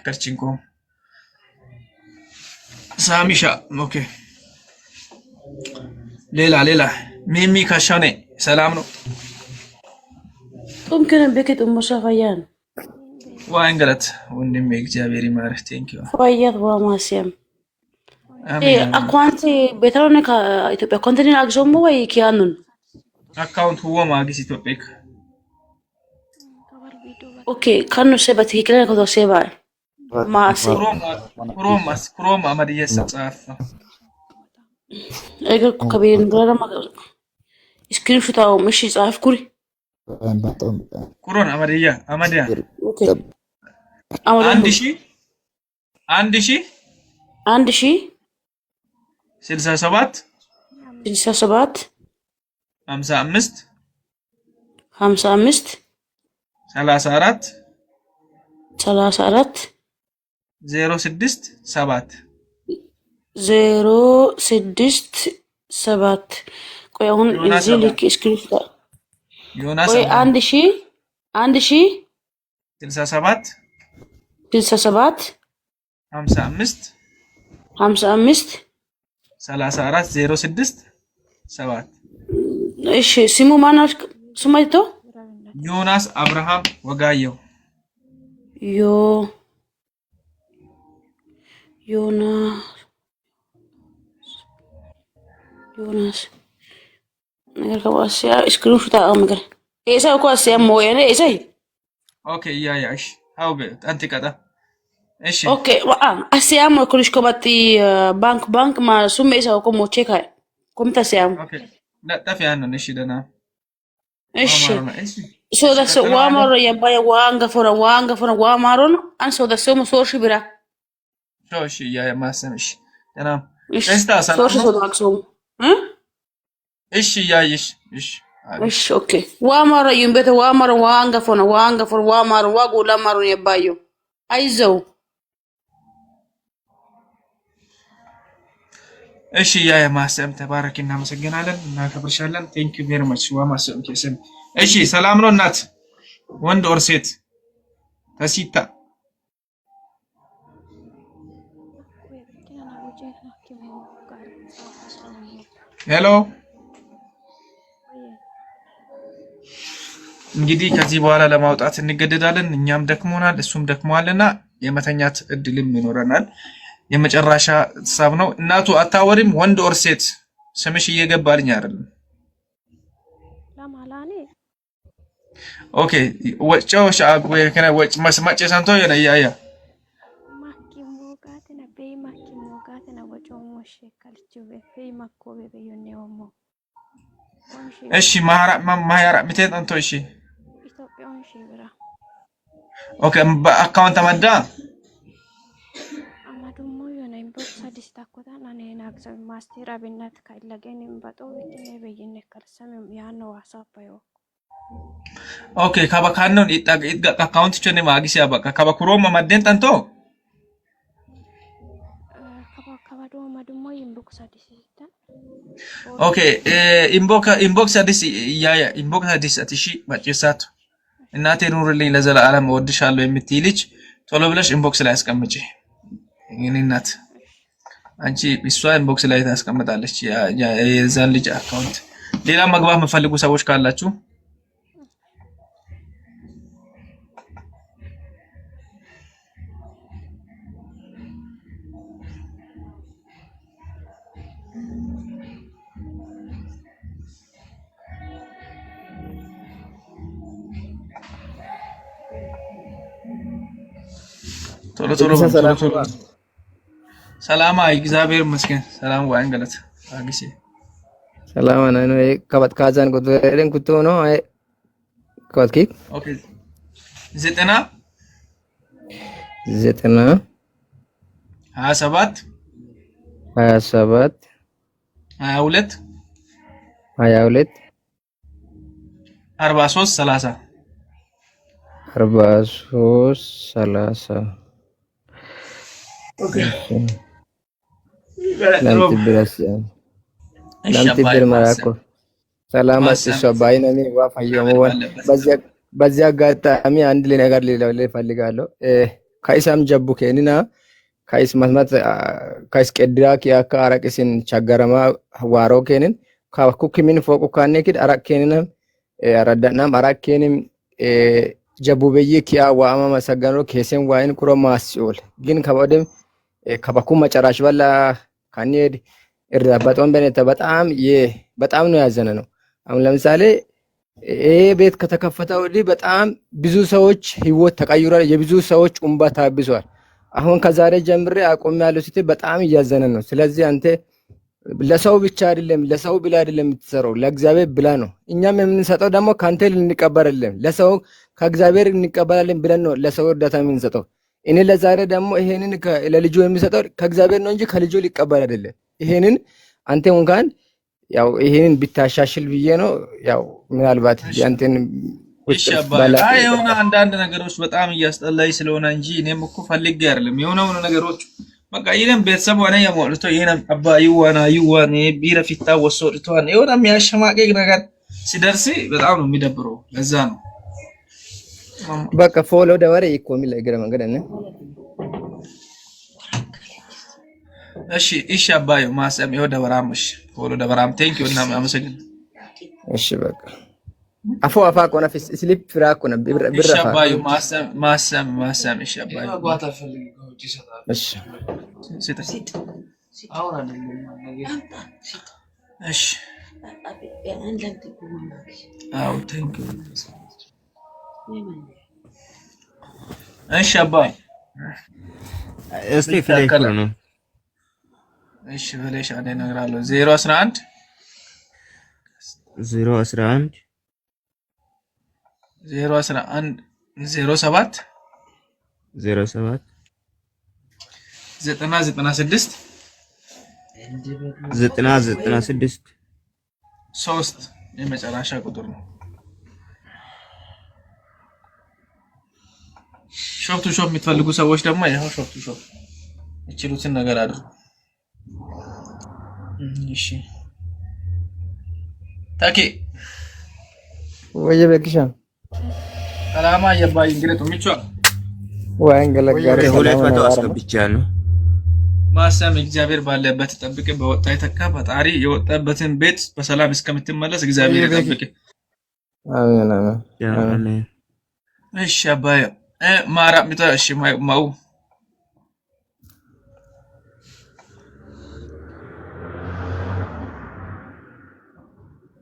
ከርቺንኮ ሳሚሻ ኦኬ ሌላ ሚሚ ከሻኔ ሰላም ነው ممكن بكت أم صفيان وانقلت وندمي እግዚአብሔር ይማርህ ቴንክ ዩ فايض وماسيم إيه أكوانتي بيترونك إثيوبيا كونتينين أكزوم وي كيانون አካውንት ሁወ ማግስ ኢትዮጵያክ أوكي كانوا سبت هي كلنا كذا سبا ماسي كروم أمريكا سافر أجر كبير نقرأ ما سكرين شو تاو مشي صاف كوري كورونا أمريكا أوكي عندي شي سلسة سبات 55 34 06 7 ቆይ አሁን እዚህ ልክ ስክሪፕት ዮናስ ቆይ አንድ ሺህ 67 55 34 06 7 እሺ ስሙ ማናት ስማይቶ ዮናስ አብርሃም ወጋየው ዮናስ ነገር ከዋሲያ ስክሪን ሹት አምገር ኤሳ እኮ አሲያ ሞየኔ ኤሳ ኦኬ ያያሽ ሃው ቤት አንተ ቀጣ እሺ ኦኬ አሲያ ሞ ኩልሽ ኮባቲ ባንክ ማ ሱም ኤሳ እኮ ሞቼ ካይ ኮምታ ሲያም ኦኬ ለጠፍ ያንን እሺ ደና እሺ so that's wamaro yabaya wanga fora wamaro an so that's so ሶርሽ ብራ እሺ ያ ማሰምሽ ደና እስታ ሰላም ሶርሽ so ማክሶም እሺ ያይሽ እሺ ኦኬ ዋማሮ ይምበተ ዋማሮ ዋንጋ ፎና ዋማሮ ዋጉላ ማሮ የባዩ አይዘው እሺ ያ ማሰም ተባረክ እናመሰግናለን እናከብርሻለን ቴንክ ዩ ቬሪ ማች ዋማሰም ከሰም እሺ ሰላም ነው እናት ወንድ ኦር ሴት ተሲታ ሄሎ እንግዲህ ከዚህ በኋላ ለማውጣት እንገደዳለን እኛም ደክሞናል እሱም ደክሟልና የመተኛት እድልም ይኖረናል የመጨረሻ ሐሳብ ነው እናቱ አታወሪም ወንድ ኦር ሴት ስምሽ እየገባልኝ አይደለም ለማላኔ ኦኬ ወጨው ሻግዌ ከነ ወጭ መስማጭ ሰንቶ ያያ ማኪሞጋተና በማኪሞጋተና ወጨው ሞሽ ካልቹ በይ ማኮበ በዩኔውሞ እሺ ማያራ ምቴን አንቶ እሺ ኢትዮጵያውን ሽብራ ኦኬ በአካውንት አመዳ አማዱሞ የሆነ ኢንቦክስ አዲስ ታኮታና ነና አክሰም ማስተር አብነት ካይለገን እንባጦ ወጥኔ በየነ ከርሰም ያነ ዋሳፓዮ ኦኬ ካባካኖን ይጣጋ አካውንት ቸኔ ማግሲያ በቃ ካባኩሮም ማደን tanto ካባካባዶ ማዱሞ ኢንቦክስ አዲስ ይታል ኦኬ ኢንቦክስ አዲስ ኢንቦክስ አዲስ አትሺ ማጨሳቱ እናቴ ኑርልኝ ለዘላለም እወድሻለሁ የምትይ ልጅ ቶሎ ብለሽ ኢንቦክስ ላይ አስቀምጪ የኔ እናት አንቺ እሷ ኢንቦክስ ላይ ታስቀምጣለች የዛን ልጅ አካውንት ሌላ መግባት የምፈልጉ ሰዎች ካላችሁ ቶሎ ቶሎ ሰላም እግዚአብሔር ይመስገን ሰላም ዋን ገለት አግሲ ሰላም ነው ከባት ካዛን ጎደረን ኩቶ ነው ከባት ኪክ ኦኬ 90 27 22 43 30 Nanti bermaraku. Selamat sesuai nami wafayyamwan. በዚህ አጋጣሚ አንድ ነገር ሊለው ፈልጋለሁ ካይሳም ጀቡ ከኒና ካይስ መስማት ካይስ ቀድራክ ያካ አራቅሲን ቻገረማ ዋሮ ከኒን ካኩክሚን ፎቁ ካኔ ኪድ አራቅ ከኒንም አራዳናም አራቅ ከኒም ጀቡ በየኪያ ዋማ መሰገኖ ከሴን ዋይን ኩሮ ማስኡል ግን ከበደም ከበኩ መጨራሽ በላ ካኔድ እርዳባቶን በነተ በጣም ነው ያዘነ ነው አሁን ለምሳሌ ቤት ከተከፈተ ወዲህ በጣም ብዙ ሰዎች ህይወት ተቀይሯል የብዙ ሰዎች እንባ ታብሷል አሁን ከዛሬ ጀምሬ አቆም ያለው ሲቲ በጣም እያዘነ ነው ስለዚህ አንተ ለሰው ብቻ አይደለም ለሰው ብላ አይደለም የምትሰራው ለእግዚአብሔር ብላ ነው እኛም የምንሰጠው ደግሞ ካንተ ልንቀበላለን ለሰው ከእግዚአብሔር እንቀበላለን ብለን ነው ለሰው እርዳታ የምንሰጠው እኔ ለዛሬ ደግሞ ይሄንን ለልጁ የሚሰጠው ከእግዚአብሔር ነው እንጂ ከልጁ ሊቀበል አይደለም ይሄንን አንተ እንኳን ያው ይሄንን ቢታሻሽል ብዬ ነው ያው ምናልባት ያንተን የሆነ አንዳንድ ነገሮች በጣም እያስጠላኝ ስለሆነ እንጂ እኔም እኮ ፈልጌ አይደለም የሆነ ነገሮች በቃ ይሄን ቤተሰብ ሆነ የሞልቶ ይሄን አባ ይዋና ቢረ ፊታ ወሶድቷን የሆነ የሚያሸማቀቅ ነገር ሲደርስ በጣም ነው የሚደብረው ለዛ ነው በቃ ፎሎ ደወረ ይኮሚ ለግረ መንገድ ነው እሺ አባዩ ማሰም ይወደ በራምሽ ፎሎ ደበራም ቴንክ ዩ እና አመሰግን እሺ በቃ አፋ ቆና ስሊፕ ፍራኮ ነው ብራፋ እሺ አባዩ ማሰም እሺ አባዩ እሺ እሺ አው ቴንክ ዩ እሺ አባዩ እስቲ ፍሌክ ነው እሺ በለሽ አንዴ እነግራለሁ 011 07 996 3 የመጨረሻ ቁጥር ነው ሾፕ ቱ ሾፕ የምትፈልጉ ሰዎች ደግሞ ይሄው ሾፕ ቱ ሾፕ እችሉትን ነገር አድርጉ እሺ ታኪ ወየ በክሻ ሰላማ የባይ እንግዲህ ምቹ ወንገለጋሪ ሁለት መቶ አስገብቻለሁ ማሰም እግዚአብሔር ባለበት ተጠብቀ በወጣ የተካ ፈጣሪ የወጣበትን ቤት በሰላም እስከምትመለስ እግዚአብሔር ይጠብቅ አሜን አሜን እሺ አባይ ማራ ምታ እሺ ማው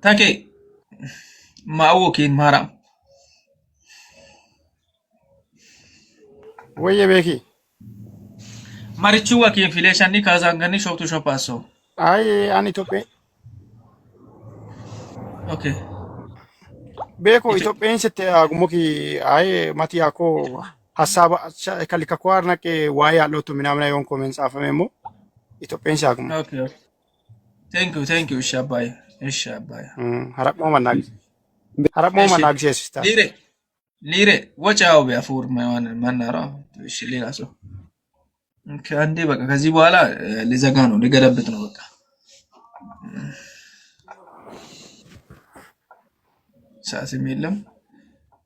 ታኬ ማውኪን ማራ ወየ ቤኪ ማሪቹ ወኪን ፊሌሻኒ ካዛንጋኒ ሾፕቱ ሾፓሶ አይ አን ኢትዮጵያ ኦኬ ቤኮ ኢትዮጵያን ስት አጉሞኪ አይ ማቲያኮ ሐሳብ ከሊካኳር ነቄ ዋይ አሎቱ ምናምን አይሆን ኮሜንት ጻፈመሞ ኢትዮጵያን ሲያጉሞ ኦኬ ቴንክ ዩ ሻባይ እሺ አባይ ሀረሞ መናግ ሲስታ ሊሬ ወጫው ቢያፉር ማይዋን ማናራ እሺ ሌላ ሰው ከአንዴ በቃ ከዚህ በኋላ ሊዘጋ ነው ሊገለብጥ ነው በቃ ሳስም የለም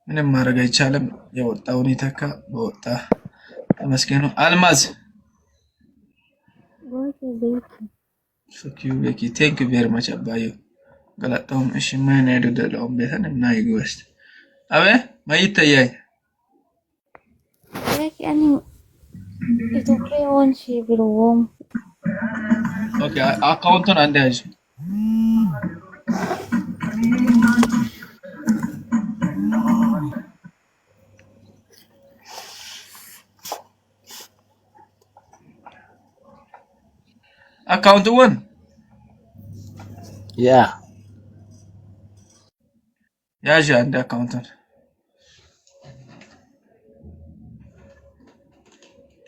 ምንም ማድረግ አይቻልም የወጣውን ይተካ በወጣ ተመስገኑ አልማዝ ሶኪዩ ቤኪ ቴንክ ዩ ቬሪ ማች አባዩ ገላጣውም እሺ ማን ያደደለው ቤተን እና ይግወስት አበ ማይተያይ ያኒ ኢትዮጵያ ወንሺ ብሎም ኦኬ አካውንቱን አንድ ያዥ account one Yeah. ያዥ አንድ አካውንት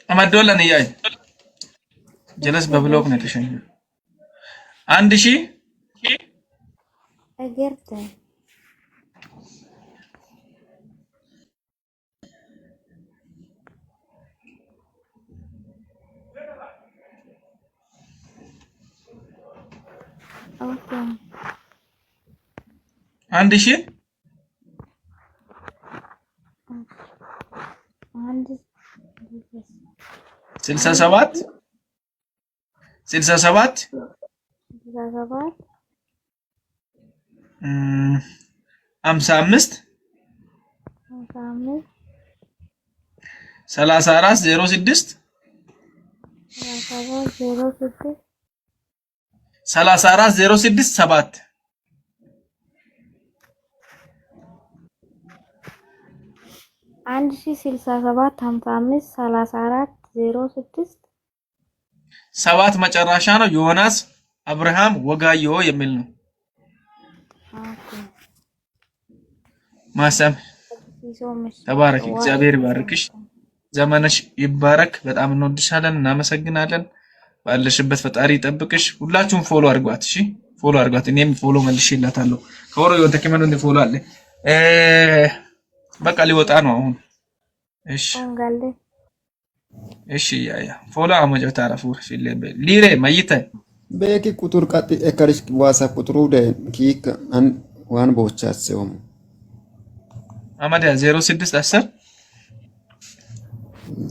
አማዶላን ያይ ጀለስ በብሎክ ነው ተሸኘ 1000 أجرته. أوكي. 1000 عندي 67 67 55 55 34 06 34 06 7 1000 67 55 34 06 7 መጨረሻ ነው ዮናስ አብርሃም ወጋዮ የሚል ነው ማሰም ተባረክ እግዚአብሔር ይባርክሽ ዘመንሽ ይባረክ በጣም እንወድሻለን እናመሰግናለን ባለሽበት ፈጣሪ ይጠብቅሽ ሁላችሁም ፎሎ አድርጓት እሺ ፎሎ አድርጓት እኔም ፎሎ መልሼላታለሁ ከወሮ ይወጣ ከመን ነው ፎሎ አለ በቃ ሊወጣ ነው አሁን እሺ እሺ ያ ፎሎ አመጀ ታረፉ ፊል ሊሬ ማይተ በቂ ቁጥር ቀጥ እከርሽ ዋትስአፕ ቁጥሩ ኪክ ዋን ቦቻቸው አማዳ 06 10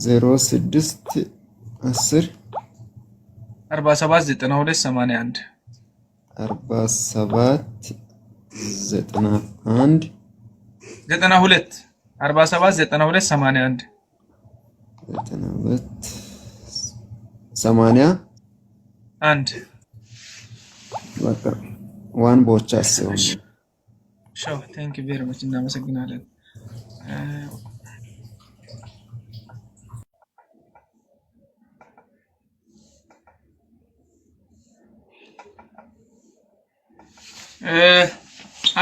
06 10 47 92 81 47 91 92 47 92 81 92 80 1 በቃ ዋን ቦቻቸው ሻው ቴንክ ዩ ቬሪ ማች እናመሰግናለን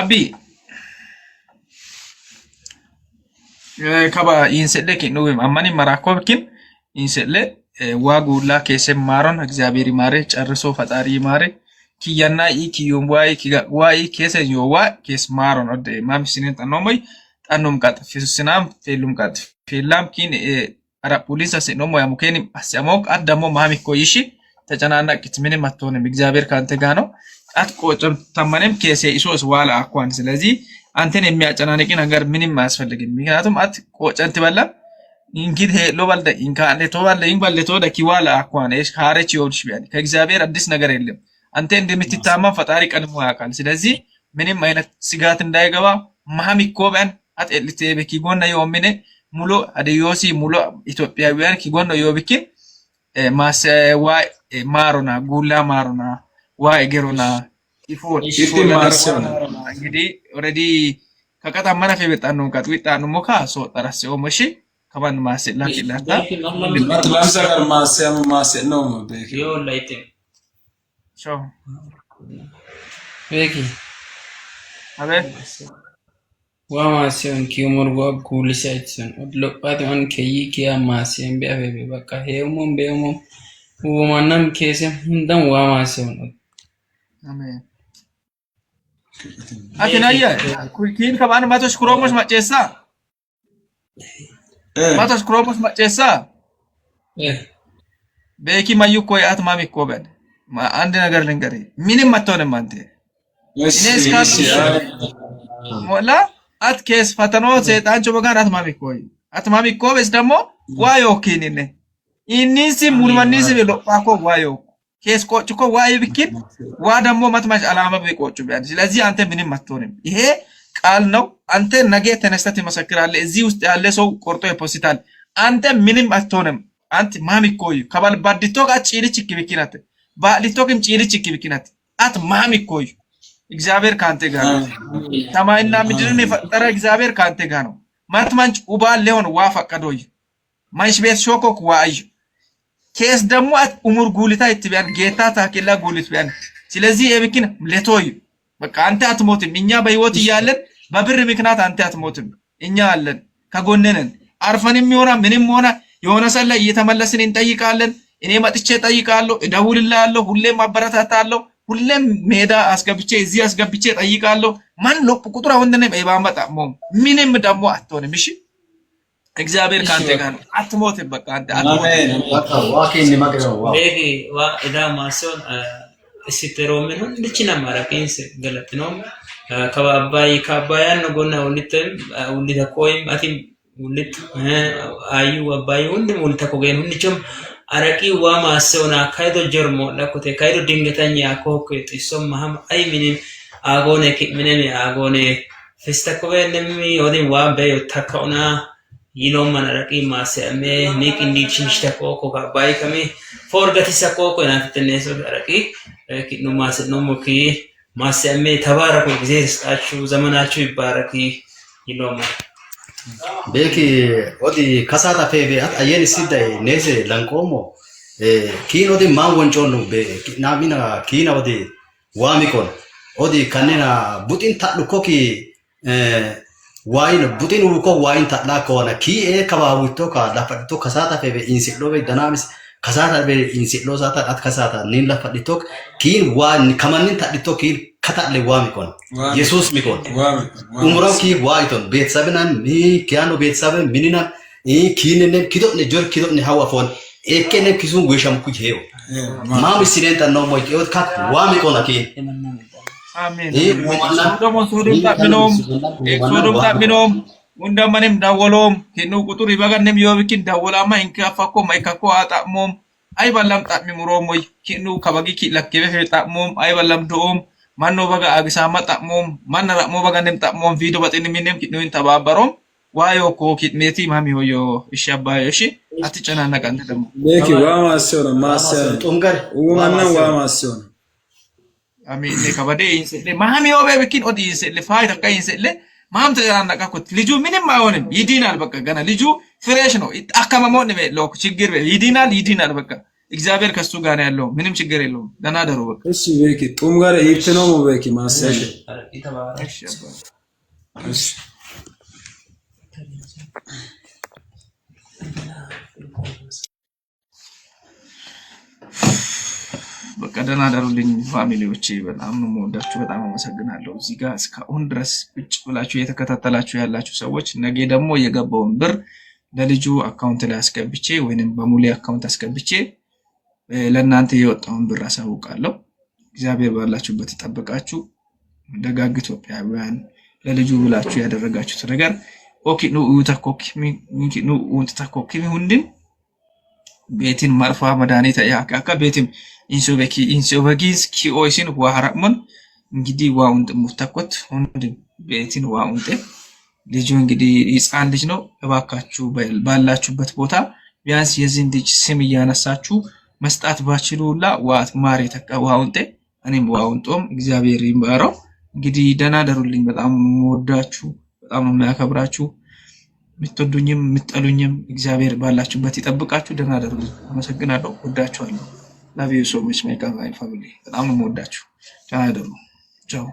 አቢ ከባ ኢንሰለክ ነው አማኒ መራኮብኪን ኢንሰለ ዋጉላ ከሰማሮን እግዚአብሔር ይማረ ጨርሶ ፈጣሪ ይማረ ኪያና ኢኪዩም ዋይ ከሰዮዋ ከስማሮን ወደ ማምሲነን ጠኖሞይ ጠኖም ቃጥ ፊስናም ፌሉም ቃጥ ፌላም ኪን አራ ፖሊስ አሰኖሞ ያሙከኒ አሰሞቅ አደሞ ማሚ ኮይሺ ተጨናናቂት ምንም አትሆንም እግዚአብሔር ካንተ ጋር ነው አትቆጭም ተማንም ከሰ ኢሶስ ዋላ አኳን ስለዚህ አንተን የሚያጨናንቂ ነገር ምንም አያስፈልግም ምክንያቱም አትቆጨንት በላ እንግዲህ ሎባልደ እንካለ ቶባልደ እንባለ ቶዳ ኪዋላ አኳን እሽ ካረች ይወድሽ ቢያል ከእግዚአብሔር አዲስ ነገር የለም አንተ እንደምትታማ ፈጣሪ ቀድሞ ያውቃል ስለዚህ ምንም አይነት ስጋት እንዳይገባ ማህሚ ኮበን አጥልቴ በኪጎና የኦሚኔ ሙሉ አደዮሲ ሙሉ ኢትዮጵያውያን ኪጎና የኦብኪ ማሰዋ ማሮና ጉላ ማሮና ዋይ ገሮና ኢፎን እንግዲህ ኦሬዲ ከቀጣመና ፈበጣን ነው ቀጥዊጣን ሞካ ሶ ጠራሰው መሺ ከማን ማሰላ ይላታ ማትላንሳ ጋር ማሰም ነው በቂ ዮላይቴ ሾ በቂ አበ ዋማሰን ኪሞር ጉልሳይትሰን ሎፓት ማን ከይ ኪያ ማሰም ቢያበበ በቃ ሄሞም በሄሞም ወማናም ከሰም እንደም ዋማሰን አሜን አትናያ ኩኪን ከባን ማቶሽ ክሮሞስ ማጨሳ ማቶሽ ክሮሞስ ማጨሳ በቂ ማዩ ኮይ አትማሚ ኮበን አንድ ነገር ልንገር ምንም አትሆንም አንተ እኔስ ካስ ሞላ አትከስ ፈተናው ሰይጣን ጮበጋን አትማሚ ኮበስ ደግሞ ዋዮ ኪኒነ ኢኒሲ ሙልማኒሲ በሎፓኮ ዋዮ ኬስ ቆጭኮ ዋይ ብኪን ዋ ደግሞ ማትማሽ አላማ በቆጭ ቢያን ስለዚህ አንተ ምንም አትሆንም ይሄ ቃል ነው አንተ ነገ ተነስተህ ትመሰክራለህ እዚህ ውስጥ ያለ ሰው ቆርጦ ይፖስታል አንተ ምንም አትሆንም አንተ ማሚ ኮይ ከባል ባዲቶ ጋር ጪልች ይክብኪናት ባዲቶክም ጪልች ይክብኪናት አት ማሚ ኮይ እግዚአብሔር ካንተ ጋር ነው ሰማይና ምድርን የፈጠረ እግዚአብሔር ካንተ ጋር ነው ማትማንጭ ኡባል ለሆን ዋ ፈቀዶይ ማይሽ ቤት ሾኮክ ዋይ ኬስ ደግሞ ኡሙር ጉልታ ይትቢያን ጌታ ታከላ ጉልት ቢያን ስለዚህ የብኪን ለቶይ በቃ አንተ አትሞትም እኛ በህይወት እያለን በብር ምክንያት አንተ አትሞትም እኛ አለን ከጎነነን አርፈንም ይሆና ምንም ሆና የሆነ ሰለ እየተመለስን እንጠይቃለን እኔ መጥቼ ጠይቃለሁ እደውልልሃለሁ ሁሌም አበረታታለሁ ሁሌም ሜዳ አስገብቼ እዚህ አስገብቼ ጠይቃለሁ ማን ነው ቁጥሩ ወንደነ በባመጣ ምንም ደግሞ አትሆንም እሺ እግዚአብሔር ካንተ ጋር አትሞትም በቃ አንተ አሜን በቃ ዋኪን ማገረው ቤጊ ዋ እዳ ማሶን ሲተሮምን ሁልችና ማራኪንስ ገለት ነው ከባባይ ካባያን ጎና ወልተም ወልተኮይም አቲም ወልት አዩ አባይ ወንድም ወልተኮገን ሁልችም አረቂ ዋ ማሶና ካይዶ ጀርሞ ለኮቴ ካይዶ ድንገተኛ ኮኮ ጥሶም ማህም አይ ምንም አጎኔ ምንም አጎኔ ፍስተኮበንም ወዲ ዋ በይ ተካውና ይኖም ማራቂ ማሰሜ ኒክ እንዲችንሽተ ኮኮ ባይ ከሚ ፎርገት ሰኮኮ ናትተነሶ አረቂ ኪኑ ማሰኖ ሞኪ ማሰሜ ተባረኩ ጊዜ ስጣችሁ ዘመናችሁ ይባረክ ይኖም ቤኪ ኦዲ ካሳታ ፌቤ አየን ሲዳይ ኔሴ ላንቆሞ ኪን ኦዲ ማን ወንጮኑ ቤ ናሚና ኪና ኦዲ ዋሚኮን ኦዲ ካኔና ቡጢን ታዱኮኪ ዋይን ቡጢን ውኮ ዋይን ታላ ኮና ኪ ከባቡቶ ካላፈጥቶ ካሳታ ፌቤ ኢንሲሎ ቤ ዳናሚስ ካሳታ ቤ ኢንሲሎ ሳታ አት ካሳታ ኒን ላፈጥቶ ኪን ዋን ከማንን ታድቶ ኪን ከታለ ዋሚኮን ኢየሱስ ሚኮን ኡምራው ኪ ዋይቶን ቤተሰብናን ሚ ኪያኖ ቤተሰብ ሚኒና ኪንነ ኪዶነ ጆር ኪዶነ ሐዋፎን ኤከነ ኪሱን ጎሻም ኩጄው ማም ሲደንታ ነው ሞይቴው ካክ ዋሚኮን አኪ አሜን ደግሞ ሶዶም ታብኖም ወንደማንም ዳወሎም ከኑ ቁጥር ይበጋንም ይወብኪን ዳወላማ እንካፋኮ ማይካኮ አጣሞም አይ ባላም ጣሚ ሙሮም ወይ ከኑ ከበጊ ለከበ ፈጣሞም አይ ባላም ዶም ማኖ በጋ አግሳማ ጣሞም ማነራሞ በጋንም ጣሞም ቪዲዮ በጥን ምንም ኪኑን ተባበሮም ዋዮ ኮ ኪትሜቲ ማሚ ሆዮ እሺ እሺ አትጨናነቅ አንተ ደግሞ ለኪ ዋማሰው ነው ማሰው ጦንገር ወማና ዋማሰው አሜን ለከበደ ኢንሰለ ማሚ ሆበ በኪን ኦዲ ኢንሰለ ፋይታ ካይንሰለ ማም ተጨናነቃ ኮ ልጁ ምንም አይሆንም ይዲናል በቃ ገና ልጁ ፍሬሽ ነው አከማሞን ነው ለኮ ችግር ይዲናል በቃ እግዚአብሔር ከሱ ጋር ያለው ምንም ችግር የለውም ደና ደሩ በቃ እሺ በኪ ጦም ጋር ይፍተነው በኪ ማሰሽ እሺ በቃ ደና ደሩልኝ ፋሚሊዎቼ በጣም ነው የምወዳችሁ በጣም አመሰግናለሁ እዚህ ጋር እስካሁን ድረስ ቁጭ ብላችሁ እየተከታተላችሁ ያላችሁ ሰዎች ነገ ደግሞ የገባውን ብር ለልጁ አካውንት ላይ አስገብቼ ወይንም በሙሉ አካውንት አስገብቼ ለእናንተ የወጣውን ብር አሳውቃለሁ እግዚአብሔር ባላችሁበት ይጠብቃችሁ ደጋግ ኢትዮጵያውያን ለልጁ ብላችሁ ያደረጋችሁት ነገር ኦኬ ነው ተኮኪ ሁንድን ቤቲን ማርፋ መድኃኒት ያካካ ቤቲም ኢንሶበጊስ ኪኦይሲን ዋራሞን እንግዲህ ዋውንጥ ሙተኮት ሁንድን ቤቲን ዋውንጥ ልጁ እንግዲህ ህፃን ልጅ ነው እባካችሁ ባላችሁበት ቦታ ቢያንስ የዚህን ልጅ ስም እያነሳችሁ መስጣት ባችሉላ ዋት ማሪ ተቀዋውንጤ እኔም ዋውንጦም እግዚአብሔር ይማረው እንግዲህ ደና ደሩልኝ በጣም ወዳችሁ በጣም የሚያከብራችሁ ምትወዱኝም ምትጠሉኝም እግዚአብሔር ባላችሁበት ይጠብቃችሁ ደና ደሩልኝ አመሰግናለሁ ወዳችኋለሁ love you so much my family በጣም ነው ወዳችሁ ደና ደሩ ቻው